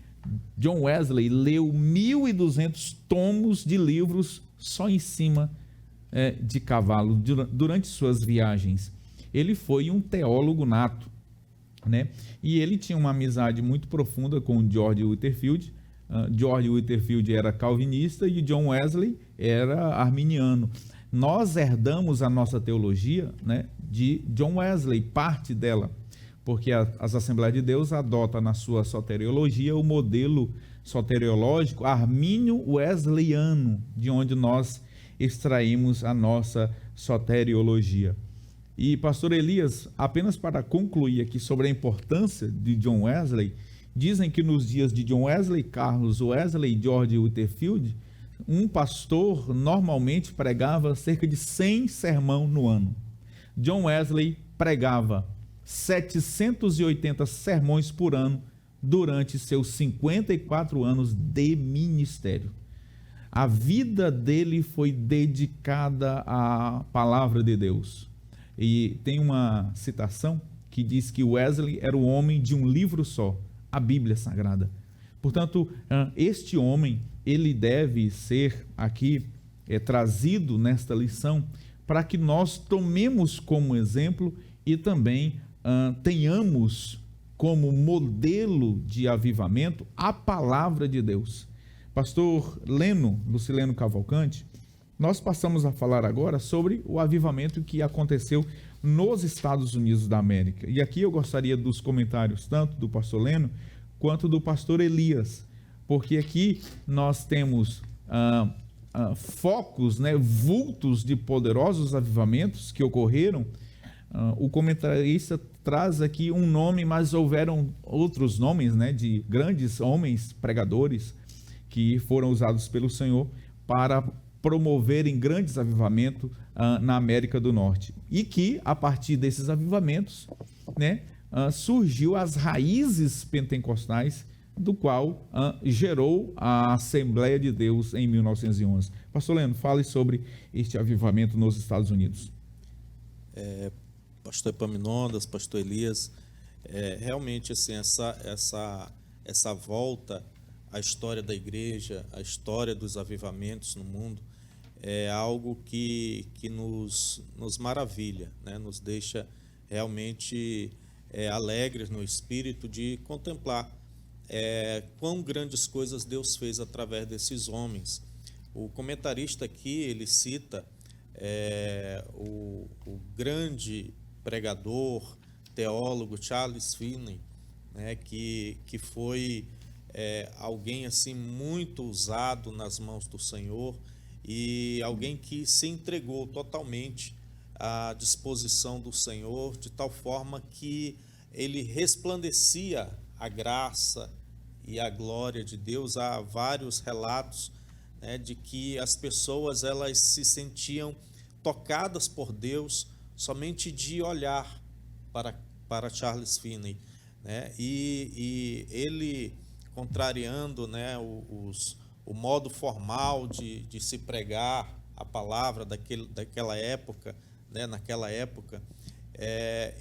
John Wesley leu 1.200 tomos de livros só em cima de cavalo durante suas viagens. Ele foi um teólogo nato, né? E ele tinha uma amizade muito profunda com George Whitefield. George Whitefield era calvinista e John Wesley era arminiano. Nós herdamos a nossa teologia, né, de John Wesley, parte dela, porque as Assembleias de Deus adotam na sua soteriologia o modelo soteriológico armínio-wesleyano, de onde nós extraímos a nossa soteriologia. E, pastor Elias, apenas para concluir aqui sobre a importância de John Wesley, dizem que nos dias de John Wesley, Carlos Wesley e George Whitefield, um pastor normalmente pregava cerca de 100 sermões no ano. John Wesley pregava 780 sermões por ano durante seus 54 anos de ministério. A vida dele foi dedicada à palavra de Deus. E tem uma citação que diz que Wesley era o homem de um livro só, a Bíblia Sagrada. Portanto, este homem, ele deve ser aqui trazido nesta lição para que nós tomemos como exemplo e também tenhamos como modelo de avivamento a palavra de Deus. Pastor Lucileno Cavalcante, nós passamos a falar agora sobre o avivamento que aconteceu nos Estados Unidos da América. E aqui eu gostaria dos comentários tanto do pastor Leno quanto do pastor Elias, porque aqui nós temos focos, né, vultos de poderosos avivamentos que ocorreram. O comentarista traz aqui um nome, mas houveram outros nomes, né, de grandes homens pregadores que foram usados pelo Senhor para promoverem grandes avivamentos na América do Norte. E que, a partir desses avivamentos, né, surgiu as raízes pentecostais, do qual gerou a Assembleia de Deus em 1911. Pastor Leno, fale sobre este avivamento nos Estados Unidos. Pastor Epaminondas, pastor Elias, realmente assim, essa volta à história da igreja, à história dos avivamentos no mundo, é algo que nos maravilha, né? Nos deixa realmente alegres no espírito de contemplar quão grandes coisas Deus fez através desses homens. O comentarista aqui, ele cita o grande pregador, teólogo Charles Finney, né, que foi alguém assim muito usado nas mãos do Senhor e alguém que se entregou totalmente à disposição do Senhor, de tal forma que ele resplandecia a graça e a glória de Deus. Há vários relatos, né, de que as pessoas elas se sentiam tocadas por Deus somente de olhar para Charles Finney, né? E ele, contrariando, né, o modo formal de se pregar a palavra daquela época, né, naquela época,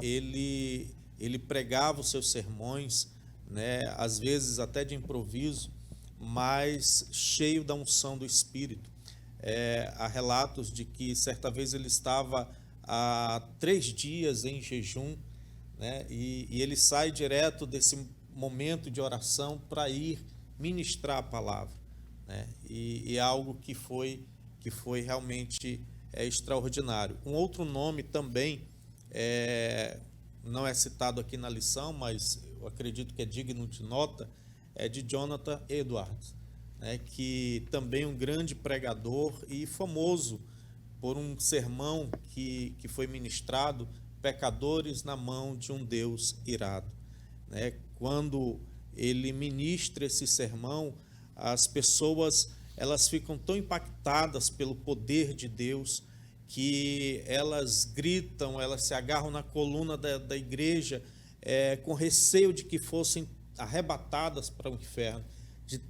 ele pregava os seus sermões, né, às vezes até de improviso, mas cheio da unção do Espírito. Há relatos de que certa vez ele estava há 3 dias em jejum, né, e ele sai direto desse momento de oração para ir ministrar a palavra, né, e é algo que foi realmente extraordinário. Um outro nome também, não é citado aqui na lição, mas eu acredito que é digno de nota, é de Jonathan Edwards, né, que também é um grande pregador e famoso por um sermão que foi ministrado, Pecadores na mão de um Deus irado, né? Quando ele ministra esse sermão, as pessoas elas ficam tão impactadas pelo poder de Deus que elas gritam, elas se agarram na coluna da igreja com receio de que fossem arrebatadas para o inferno, de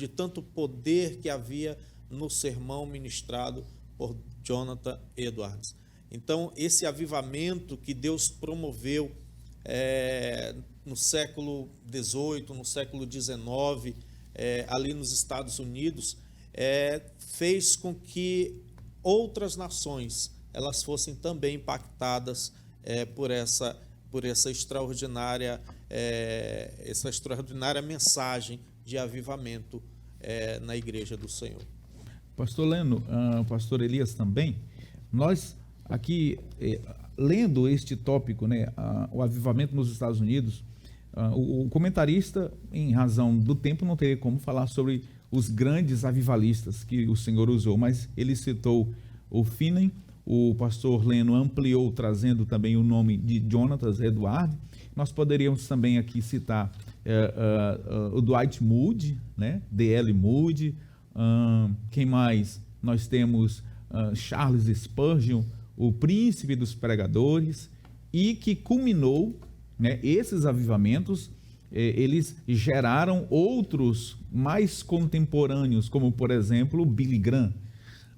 tanto poder que havia no sermão ministrado por Jonathan Edwards. Então, esse avivamento que Deus promoveu no século XVIII, no século XIX, ali nos Estados Unidos, fez com que outras nações elas fossem também impactadas por essa extraordinária mensagem de avivamento na Igreja do Senhor. Pastor Leno, pastor Elias também, nós aqui lendo este tópico, né, o avivamento nos Estados Unidos, o comentarista, em razão do tempo, não teria como falar sobre os grandes avivalistas que o Senhor usou, mas ele citou o Finney, o pastor Leno ampliou, trazendo também o nome de Jonathan Edwards. Nós poderíamos também aqui citar o Dwight Moody, né, D.L. Moody, quem mais? Nós temos Charles Spurgeon, o príncipe dos pregadores, e que culminou, né, esses avivamentos, eles geraram outros mais contemporâneos, como por exemplo Billy Graham.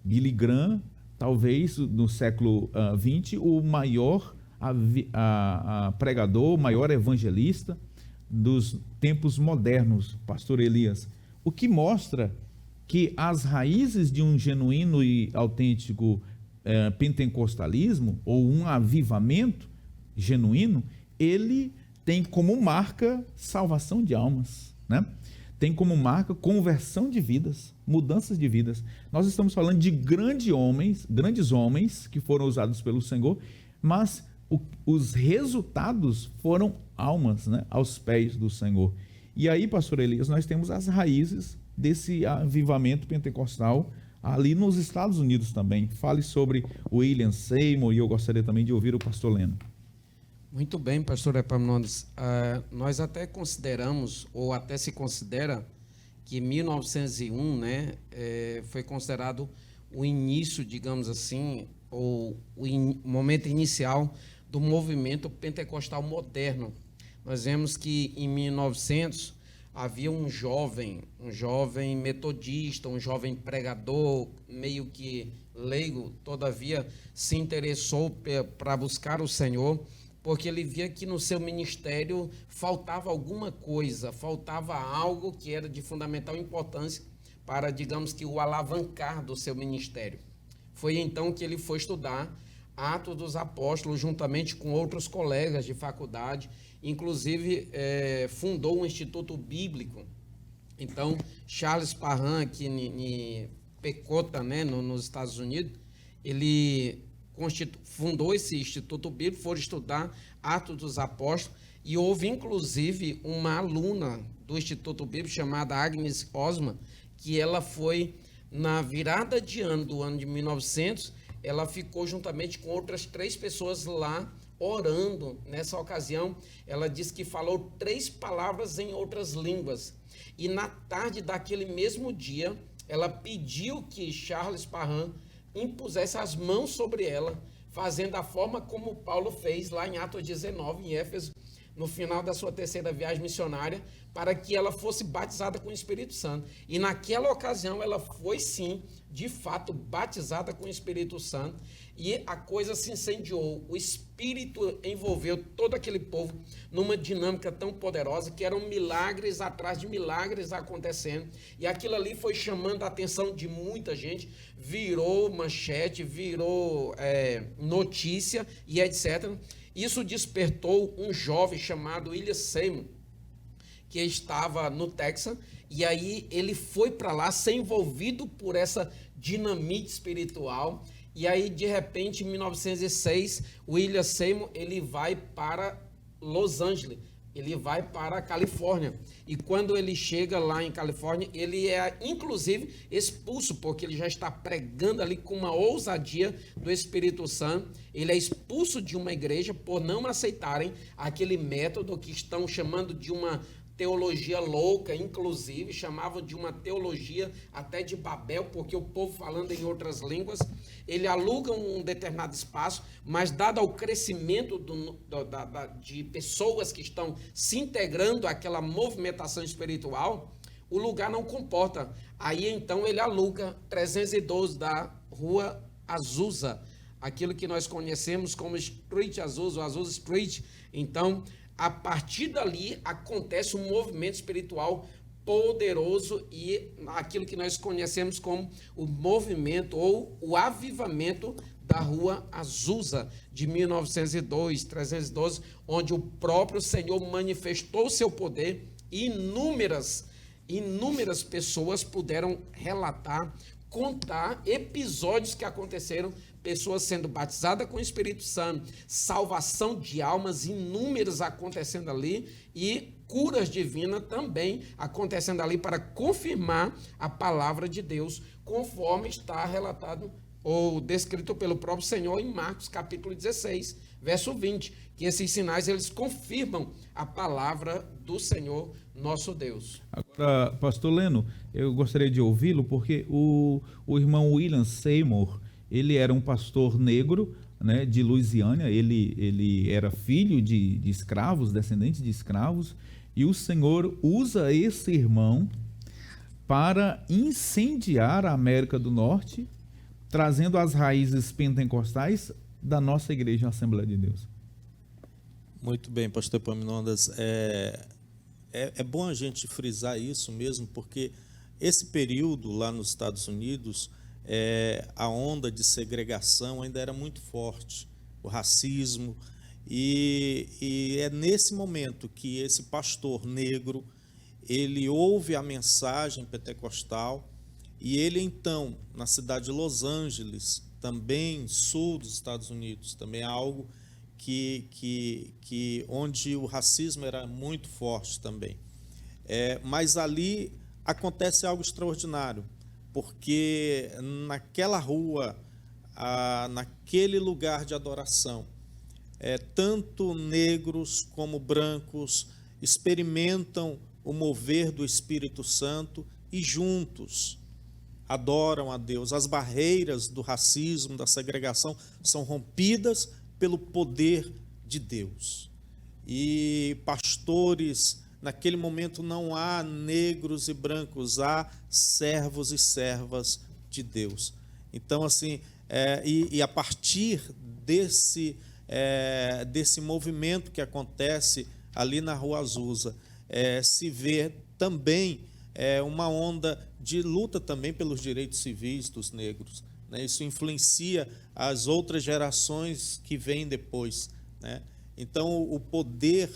Billy Graham talvez no século XX, o maior pregador, o maior evangelista dos tempos modernos, pastor Elias. O que mostra que as raízes de um genuíno e autêntico pentecostalismo, ou um avivamento genuíno, ele tem como marca salvação de almas, né? Tem como marca conversão de vidas, mudanças de vidas. Nós estamos falando de grandes homens que foram usados pelo Senhor, mas os resultados foram almas, né, aos pés do Senhor. E aí, pastor Elias, nós temos as raízes desse avivamento pentecostal ali nos Estados Unidos também. Fale sobre William Seymour, e eu gostaria também de ouvir o pastor Leno. Muito bem, pastor Epaminondas. Nós até consideramos, ou até se considera, que 1901, né, foi considerado o início, digamos assim, ou o momento inicial do movimento pentecostal moderno. Nós vemos que em 1900 havia um jovem metodista, um jovem pregador, meio que leigo, todavia se interessou para buscar o Senhor, porque ele via que no seu ministério faltava alguma coisa, faltava algo que era de fundamental importância para, digamos que, o alavancar do seu ministério. Foi então que ele foi estudar Atos dos Apóstolos, juntamente com outros colegas de faculdade, inclusive fundou um instituto bíblico. Então, Charles Parham, aqui em Pecota, né, nos Estados Unidos, ele fundou esse instituto bíblico, foram estudar Atos dos Apóstolos, e houve inclusive uma aluna do Instituto Bíblico chamada Agnes Osman, que ela foi, na virada de ano do ano de 1900, ela ficou juntamente com outras 3 pessoas lá orando. Nessa ocasião, ela disse que falou 3 palavras em outras línguas, e na tarde daquele mesmo dia, ela pediu que Charles Parham impusesse as mãos sobre ela, fazendo a forma como Paulo fez lá em Atos 19, em Éfeso, no final da sua 3ª viagem missionária, para que ela fosse batizada com o Espírito Santo. E naquela ocasião ela foi sim, de fato, batizada com o Espírito Santo, e a coisa se incendiou. O Espírito envolveu todo aquele povo numa dinâmica tão poderosa, que eram milagres atrás de milagres acontecendo, e aquilo ali foi chamando a atenção de muita gente, virou manchete, virou notícia e etc. Isso despertou um jovem chamado William Seymour, que estava no Texas, e aí ele foi para lá ser envolvido por essa dinamite espiritual. E aí, de repente, em 1906, William Seymour, ele vai para Los Angeles, ele vai para a Califórnia. E quando ele chega lá em Califórnia, ele é, inclusive, expulso, porque ele já está pregando ali com uma ousadia do Espírito Santo. Ele é expulso de uma igreja por não aceitarem aquele método que estão chamando de uma teologia louca, inclusive chamavam de uma teologia até de Babel, porque o povo falando em outras línguas. Ele aluga um determinado espaço, mas dado ao crescimento de pessoas que estão se integrando àquela movimentação espiritual, o lugar não comporta. Aí então ele aluga 312 da Rua Azusa, aquilo que nós conhecemos como Street Azusa, ou Azusa Street. Então, a partir dali acontece um movimento espiritual poderoso, e aquilo que nós conhecemos como o movimento ou o avivamento da Rua Azusa de 1902, 312, onde o próprio Senhor manifestou o seu poder, e inúmeras pessoas puderam relatar, contar episódios que aconteceram, pessoas sendo batizadas com o Espírito Santo, salvação de almas inúmeras acontecendo ali, e curas divinas também acontecendo ali para confirmar a palavra de Deus, conforme está relatado ou descrito pelo próprio Senhor em Marcos capítulo 16, verso 20, que esses sinais eles confirmam a palavra do Senhor nosso Deus. Agora, pastor Leno, eu gostaria de ouvi-lo, porque o irmão William Seymour, ele era um pastor negro, né, de Louisiana. Ele era filho de escravos, descendentes de escravos, e o Senhor usa esse irmão para incendiar a América do Norte trazendo as raízes pentecostais da nossa igreja Assembleia de Deus. Muito bem, pastor Epaminondas. É bom a gente frisar isso mesmo, porque esse período lá nos Estados Unidos, a onda de segregação ainda era muito forte, o racismo, e é nesse momento que esse pastor negro, ele ouve a mensagem pentecostal, e ele então, na cidade de Los Angeles, também sul dos Estados Unidos, também é algo onde o racismo era muito forte também. Mas ali acontece algo extraordinário, porque naquela rua, naquele lugar de adoração, tanto negros como brancos experimentam o mover do Espírito Santo e juntos adoram a Deus. As barreiras do racismo, da segregação são rompidas pelo poder de Deus. E pastores, naquele momento não há negros e brancos, há servos e servas de Deus. Então, assim, a partir desse movimento que acontece ali na Rua Azusa, se vê também uma onda de luta também pelos direitos civis dos negros, né? Isso influencia as outras gerações que vêm depois, né? Então, o poder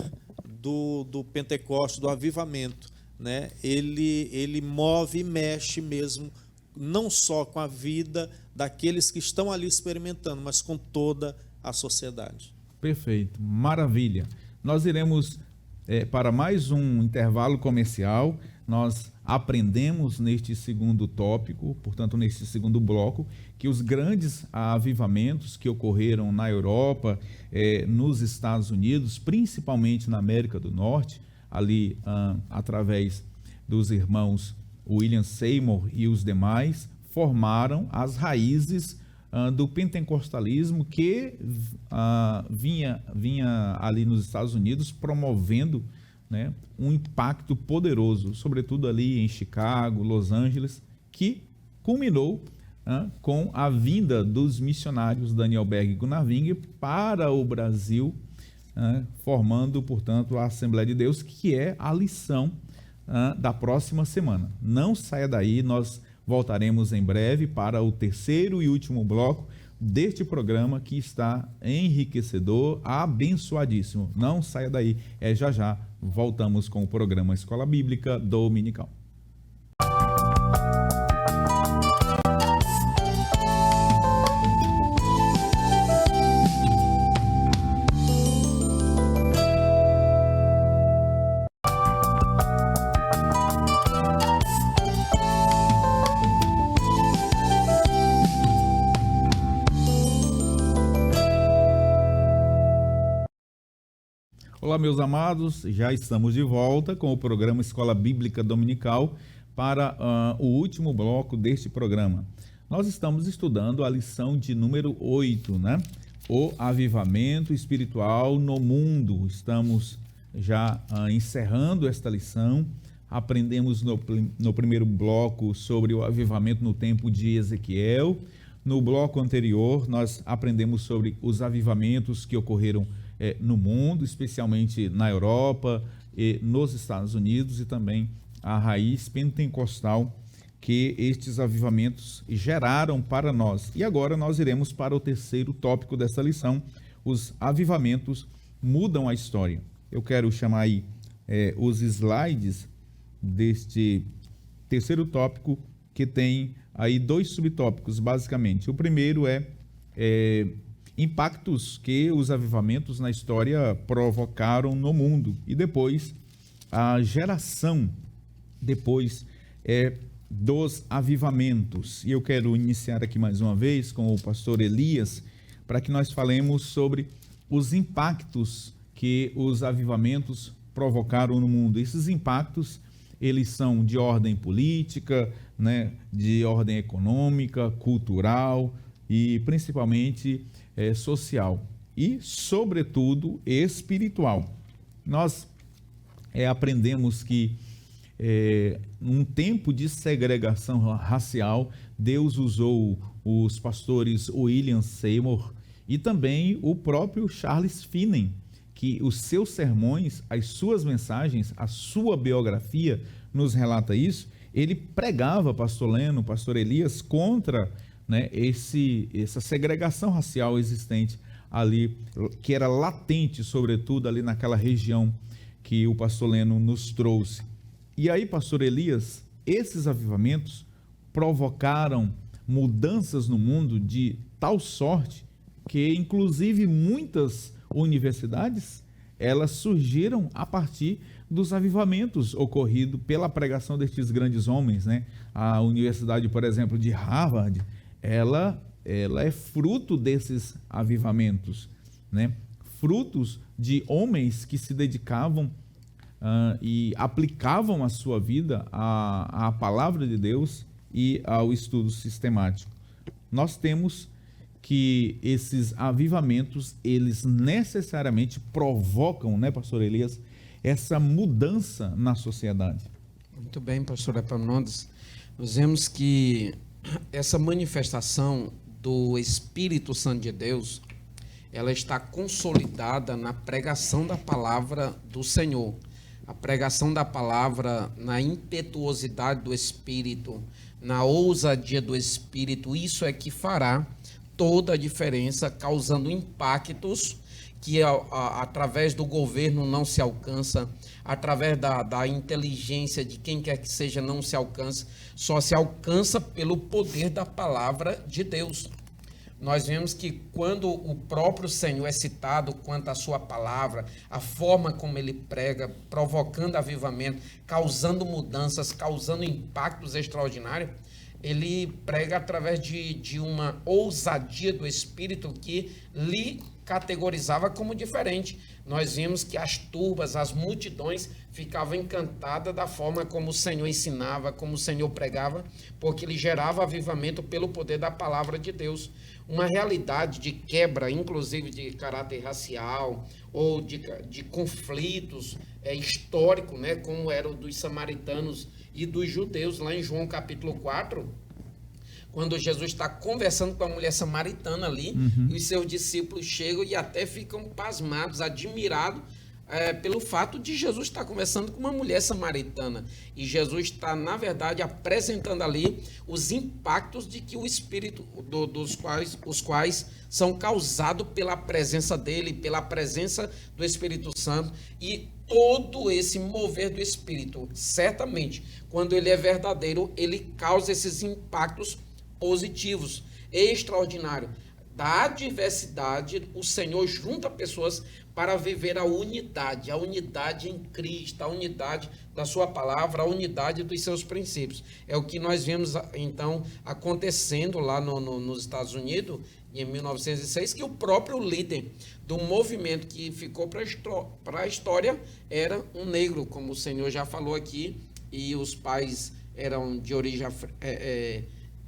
do Pentecostes, do avivamento, né? Ele move e mexe mesmo, não só com a vida daqueles que estão ali experimentando, mas com toda a sociedade. Perfeito, maravilha. Nós iremos para mais um intervalo comercial. Nós aprendemos neste segundo tópico, portanto, neste segundo bloco, que os grandes avivamentos que ocorreram na Europa, nos Estados Unidos, principalmente na América do Norte, ali através dos irmãos William Seymour e os demais, formaram as raízes do pentecostalismo que vinha ali nos Estados Unidos promovendo, né, um impacto poderoso, sobretudo ali em Chicago, Los Angeles, que culminou com a vinda dos missionários Daniel Berg e Gunnar Wing para o Brasil, formando, portanto, a Assembleia de Deus, que é a lição da próxima semana. Não saia daí, nós voltaremos em breve para o terceiro e último bloco deste programa que está enriquecedor, abençoadíssimo. Não saia daí, já voltamos com o programa Escola Bíblica Dominical. Olá, meus amados, já estamos de volta com o programa Escola Bíblica Dominical para o último bloco deste programa. Nós estamos estudando a lição de número 8, né? O avivamento espiritual no mundo. Estamos já encerrando esta lição. Aprendemos no primeiro bloco sobre o avivamento no tempo de Ezequiel. No bloco anterior, nós aprendemos sobre os avivamentos que ocorreram no mundo, especialmente na Europa e nos Estados Unidos, e também a raiz pentecostal que estes avivamentos geraram para nós. E agora nós iremos para o terceiro tópico dessa lição: os avivamentos mudam a história. Eu quero chamar aí os slides deste terceiro tópico, que tem aí dois subtópicos, basicamente. O primeiro é impactos que os avivamentos na história provocaram no mundo, e depois a geração depois dos avivamentos. E eu quero iniciar aqui mais uma vez com o pastor Elias, para que nós falemos sobre os impactos que os avivamentos provocaram no mundo. Esses impactos, eles são de ordem política, né, de ordem econômica, cultural e principalmente social e, sobretudo, espiritual. Nós aprendemos que num tempo de segregação racial, Deus usou os pastores William Seymour e também o próprio Charles Finney, que os seus sermões, as suas mensagens, a sua biografia nos relata isso. Ele pregava, pastor Leno, pastor Elias, contra, né, essa segregação racial existente ali, que era latente, sobretudo ali naquela região que o pastor Leno nos trouxe. E aí, pastor Elias, esses avivamentos provocaram mudanças no mundo de tal sorte que, inclusive, muitas universidades, elas surgiram a partir dos avivamentos ocorridos pela pregação destes grandes homens, né? A universidade, por exemplo, de Harvard, ela é fruto desses avivamentos, né? Frutos de homens que se dedicavam e aplicavam a sua vida à palavra de Deus e ao estudo sistemático. Nós temos que esses avivamentos, eles necessariamente provocam, né, pastor Elias, essa mudança na sociedade. Muito bem, pastor Epaminondas. Nós vemos que essa manifestação do Espírito Santo de Deus, ela está consolidada na pregação da palavra do Senhor. A pregação da palavra na impetuosidade do Espírito, na ousadia do Espírito, isso é que fará toda a diferença, causando impactos que através do governo não se alcança, através da inteligência de quem quer que seja não se alcança, só se alcança pelo poder da palavra de Deus. Nós vemos que quando o próprio Senhor é citado quanto à sua palavra, a forma como ele prega, provocando avivamento, causando mudanças, causando impactos extraordinários, ele prega através de uma ousadia do Espírito que lhe categorizava como diferente. Nós vimos que as turbas, as multidões ficavam encantadas da forma como o Senhor ensinava, como o Senhor pregava, porque ele gerava avivamento pelo poder da palavra de Deus. Uma realidade de quebra, inclusive de caráter racial ou de conflitos históricos, né, como era o dos samaritanos e dos judeus, lá em João capítulo 4, quando Jesus está conversando com a mulher samaritana ali, e os seus discípulos chegam e até ficam pasmados, admirados pelo fato de Jesus estar conversando com uma mulher samaritana. E Jesus está, na verdade, apresentando ali os impactos de que o Espírito, os quais são causados pela presença dele, pela presença do Espírito Santo, e todo esse mover do Espírito, certamente, quando ele é verdadeiro, ele causa esses impactos positivos, extraordinários. Da adversidade, o Senhor junta pessoas para viver a unidade em Cristo, a unidade da sua palavra, a unidade dos seus princípios. É o que nós vemos, então, acontecendo lá nos Estados Unidos, em 1906, que o próprio líder do movimento que ficou para a história era um negro, como o Senhor já falou aqui, e os pais eram de origem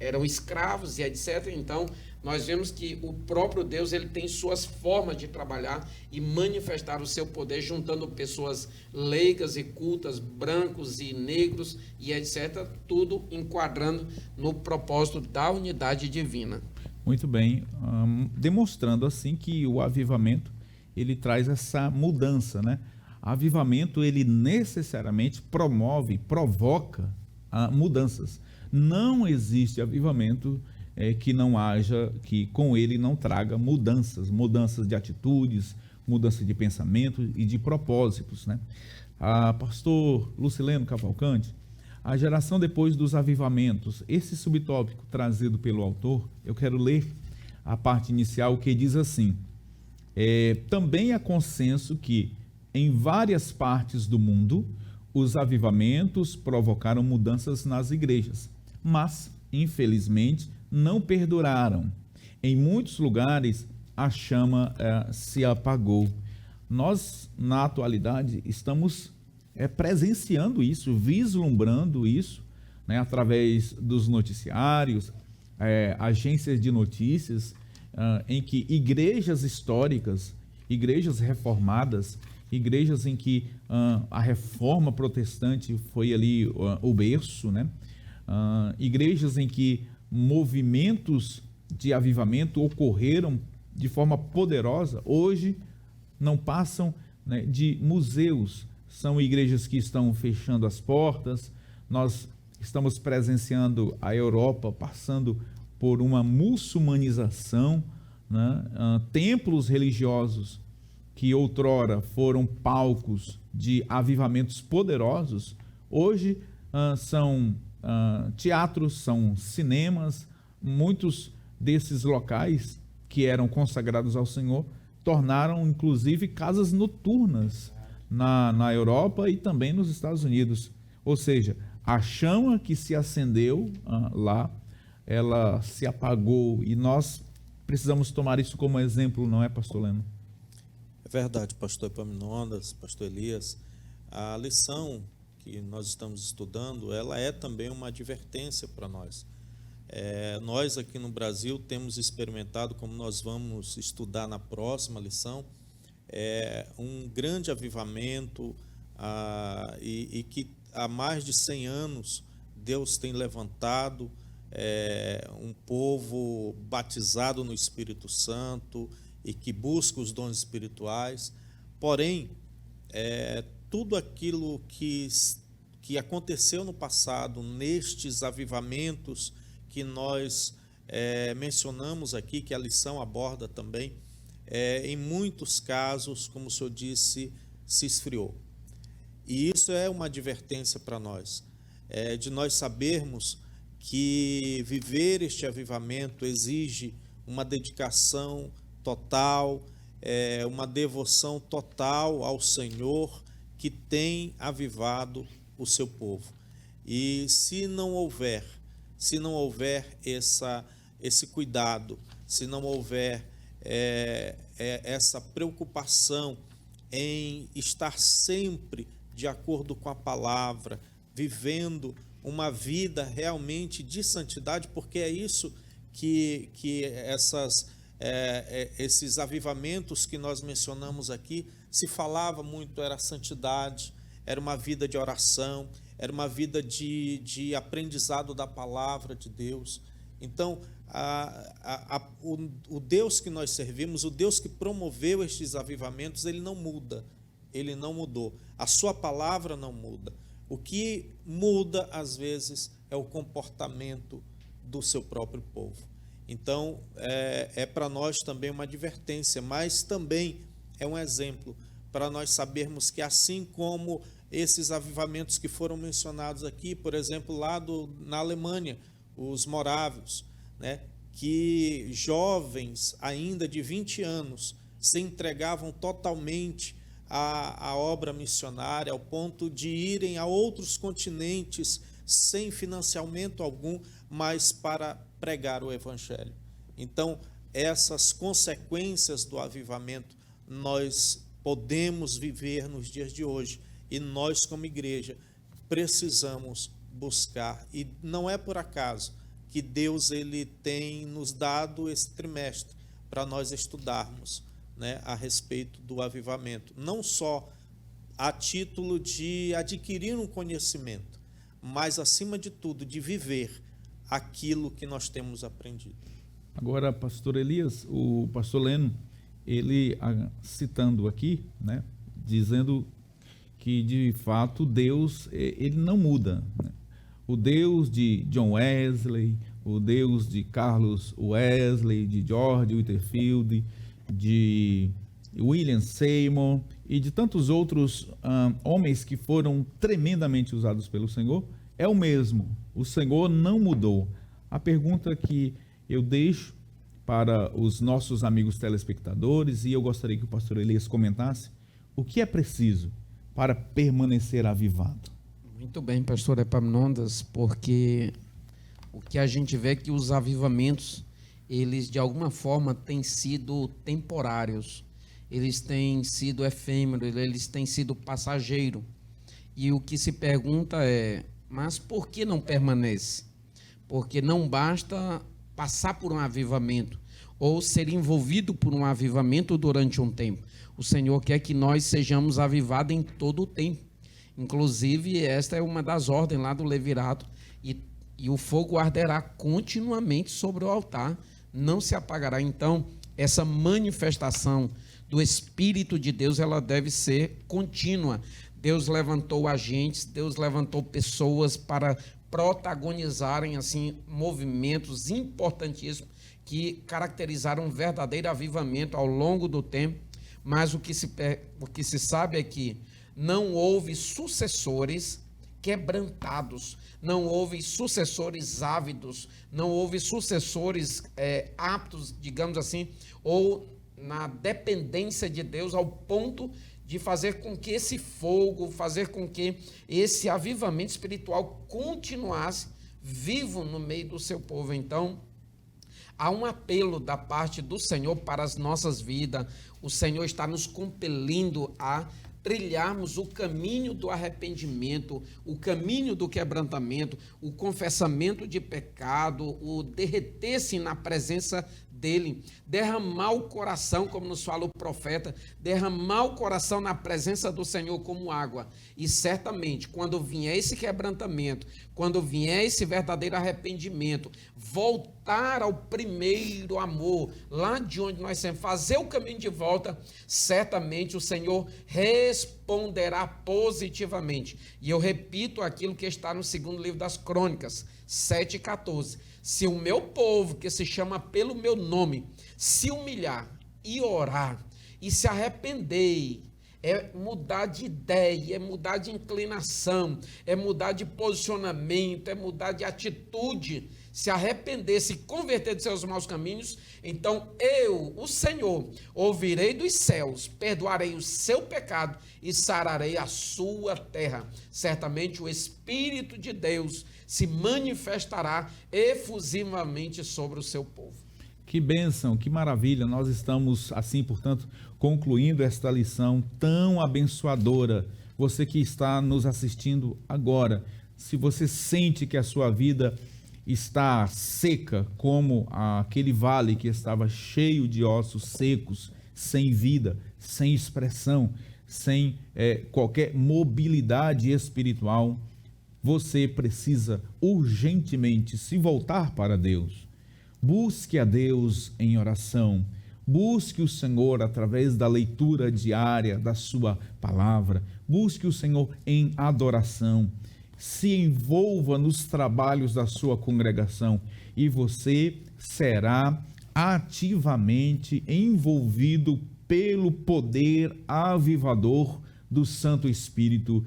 eram escravos e etc. Então, nós vemos que o próprio Deus, ele tem suas formas de trabalhar e manifestar o seu poder, juntando pessoas leigas e cultas, brancos e negros e etc., tudo enquadrando no propósito da unidade divina. Muito bem, demonstrando assim que o avivamento, ele traz essa mudança, né? Avivamento, ele necessariamente provoca mudanças. Não existe avivamento que não haja, que com ele não traga mudanças de atitudes, mudança de pensamento e de propósitos, né? Pastor Lucileno Cavalcante, a geração depois dos avivamentos, esse subtópico trazido pelo autor, eu quero ler a parte inicial que diz assim: também há consenso que em várias partes do mundo os avivamentos provocaram mudanças nas igrejas, mas, infelizmente, não perduraram. Em muitos lugares, a chama se apagou. Nós, na atualidade, estamos presenciando isso, vislumbrando isso, né, através dos noticiários, agências de notícias, em que igrejas históricas, igrejas reformadas, igrejas em que a reforma protestante foi ali o berço, né? Igrejas em que movimentos de avivamento ocorreram de forma poderosa, hoje não passam, né, de museus. São igrejas que estão fechando as portas. Nós estamos presenciando a Europa passando por uma muçulmanização, né? Templos religiosos que outrora foram palcos de avivamentos poderosos, hoje são teatros, são cinemas. Muitos desses locais que eram consagrados ao Senhor tornaram inclusive casas noturnas na Europa e também nos Estados Unidos. Ou seja, a chama que se acendeu lá, ela se apagou, e nós precisamos tomar isso como exemplo, não é, pastor Leno? É verdade, pastor Epaminondas, pastor Elias. A lição que nós estamos estudando, ela é também uma advertência para nós. Nós aqui no Brasil temos experimentado, como nós vamos estudar na próxima lição, um grande avivamento, e que há mais de 100 anos Deus tem levantado um povo batizado no Espírito Santo e que busca os dons espirituais. Porém, tudo aquilo que aconteceu no passado, nestes avivamentos que nós mencionamos aqui, que a lição aborda também, em muitos casos, como o senhor disse, se esfriou. E isso é uma advertência para nós, de nós sabermos que viver este avivamento exige uma dedicação total, uma devoção total ao Senhor que tem avivado o seu povo. E se não houver esse cuidado, se não houver essa preocupação em estar sempre de acordo com a palavra, vivendo uma vida realmente de santidade, porque é isso que esses avivamentos que nós mencionamos aqui, se falava muito, era santidade, era uma vida de oração, era uma vida de aprendizado da palavra de Deus. Então, o Deus que nós servimos, o Deus que promoveu estes avivamentos, ele não muda, ele não mudou. A sua palavra não muda. O que muda, às vezes, é o comportamento do seu próprio povo. Então, é para nós também uma advertência, mas também é um exemplo para nós sabermos que, assim como esses avivamentos que foram mencionados aqui, por exemplo, lá na Alemanha, os morávios, né, que jovens ainda de 20 anos se entregavam totalmente à obra missionária, ao ponto de irem a outros continentes sem financiamento algum, mas para pregar o Evangelho. Então, essas consequências do avivamento nós podemos viver nos dias de hoje, e nós, como igreja, precisamos buscar. E não é por acaso que Deus ele tem nos dado esse trimestre para nós estudarmos, né, a respeito do avivamento, não só a título de adquirir um conhecimento, mas, acima de tudo, de viver aquilo que nós temos aprendido. Agora, pastor Elias, o pastor Leno, ele citando aqui, né, dizendo que, de fato, Deus, ele não muda, né? O Deus de John Wesley, o Deus de Carlos Wesley, de George Whitefield, de William Seymour e de tantos outros homens que foram tremendamente usados pelo Senhor, é o mesmo. O Senhor não mudou. A pergunta que eu deixo para os nossos amigos telespectadores, e eu gostaria que o pastor Elias comentasse, o que é preciso para permanecer avivado? Muito bem, pastor Epaminondas, porque o que a gente vê é que os avivamentos, eles de alguma forma têm sido temporários, eles têm sido efêmeros, eles têm sido passageiros. E o que se pergunta é, mas por que não permanece? Porque não basta passar por um avivamento ou ser envolvido por um avivamento durante um tempo. O Senhor quer que nós sejamos avivados em todo o tempo. Inclusive, esta é uma das ordens lá do Levirato, e o fogo arderá continuamente sobre o altar não se apagará. Então, essa manifestação do Espírito de Deus, ela deve ser contínua. Deus levantou agentes, Deus levantou pessoas para protagonizarem assim movimentos importantíssimos que caracterizaram um verdadeiro avivamento ao longo do tempo, mas o que se sabe é que não houve sucessores quebrantados, não houve sucessores ávidos, não houve sucessores aptos, digamos assim, ou na dependência de Deus ao ponto de fazer com que esse fogo, fazer com que esse avivamento espiritual continuasse vivo no meio do seu povo. Então, há um apelo da parte do Senhor para as nossas vidas. O Senhor está nos compelindo a trilharmos o caminho do arrependimento, o caminho do quebrantamento, o confessamento de pecado, o derreter-se na presença dele, derramar o coração, como nos fala o profeta, derramar o coração na presença do Senhor como água. E certamente, quando vier esse quebrantamento, quando vier esse verdadeiro arrependimento, voltar ao primeiro amor, lá de onde nós sempre fazer o caminho de volta, certamente o Senhor responderá positivamente. E eu repito aquilo que está no segundo livro das Crônicas, 7:14. Se o meu povo, que se chama pelo meu nome, se humilhar e orar e se arrepender, é mudar de ideia, é mudar de inclinação, é mudar de posicionamento, é mudar de atitude, se arrepender, se converter de seus maus caminhos, então eu, o Senhor, ouvirei dos céus, perdoarei o seu pecado e sararei a sua terra. Certamente o Espírito de Deus se manifestará efusivamente sobre o seu povo. Que bênção, que maravilha. Nós estamos, assim, portanto, concluindo esta lição tão abençoadora. Você que está nos assistindo agora, se você sente que a sua vida está seca, como aquele vale que estava cheio de ossos secos, sem vida, sem expressão, sem qualquer mobilidade espiritual, você precisa urgentemente se voltar para Deus. Busque a Deus em oração, busque o Senhor através da leitura diária da sua palavra, busque o Senhor em adoração, se envolva nos trabalhos da sua congregação e você será ativamente envolvido pelo poder avivador do Santo Espírito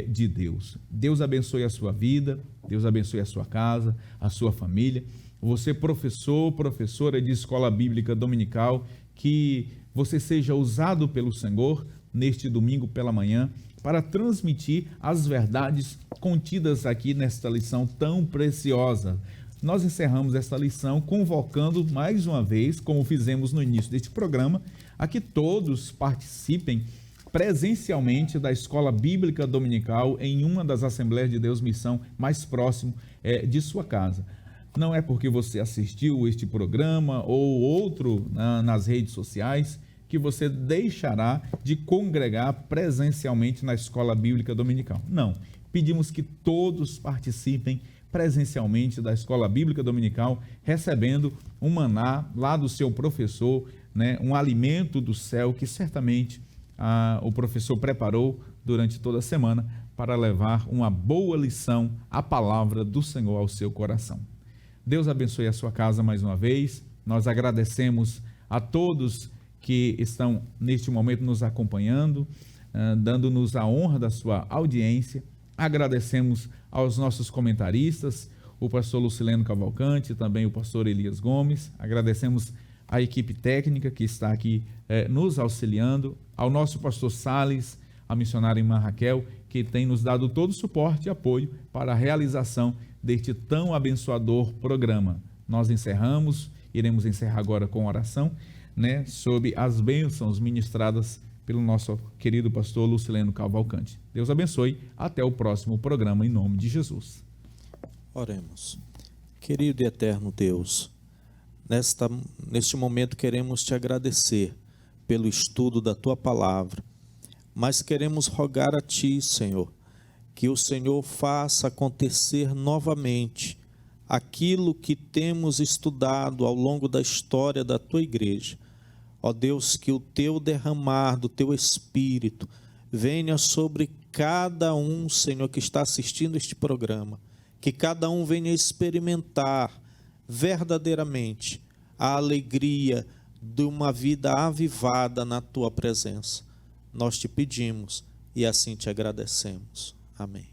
de Deus. Deus abençoe a sua vida, Deus abençoe a sua casa, a sua família. Você professor, professora de escola bíblica dominical, que você seja usado pelo Senhor neste domingo pela manhã para transmitir as verdades contidas aqui nesta lição tão preciosa. Nós encerramos esta lição convocando mais uma vez, como fizemos no início deste programa, a que todos participem presencialmente da Escola Bíblica Dominical em uma das Assembleias de Deus Missão mais próximo de sua casa. Não é porque você assistiu este programa ou outro nas redes sociais que você deixará de congregar presencialmente na Escola Bíblica Dominical. Não, pedimos que todos participem presencialmente da Escola Bíblica Dominical, recebendo um maná lá do seu professor, né, um alimento do céu que certamente o professor preparou durante toda a semana para levar uma boa lição, a palavra do Senhor ao seu coração. Deus abençoe a sua casa mais uma vez. Nós agradecemos a todos que estão neste momento nos acompanhando, dando-nos a honra da sua audiência. Agradecemos aos nossos comentaristas, o pastor Lucileno Cavalcante, também o pastor Elias Gomes. Agradecemos à equipe técnica que está aqui nos auxiliando, ao nosso pastor Salles, a missionária irmã Raquel, que tem nos dado todo o suporte e apoio para a realização deste tão abençoador programa. Nós iremos encerrar agora com oração, né, sobre as bênçãos ministradas pelo nosso querido pastor Lucileno Cavalcante. Deus abençoe, até o próximo programa, em nome de Jesus. Oremos. Querido e eterno Deus, neste momento queremos te agradecer pelo estudo da tua palavra, mas queremos rogar a ti, Senhor, que o Senhor faça acontecer novamente aquilo que temos estudado ao longo da história da tua igreja. Ó Deus, que o teu derramar do teu Espírito venha sobre cada um, Senhor, que está assistindo este programa, que cada um venha experimentar verdadeiramente a alegria de uma vida avivada na tua presença. Nós te pedimos e assim te agradecemos. Amém.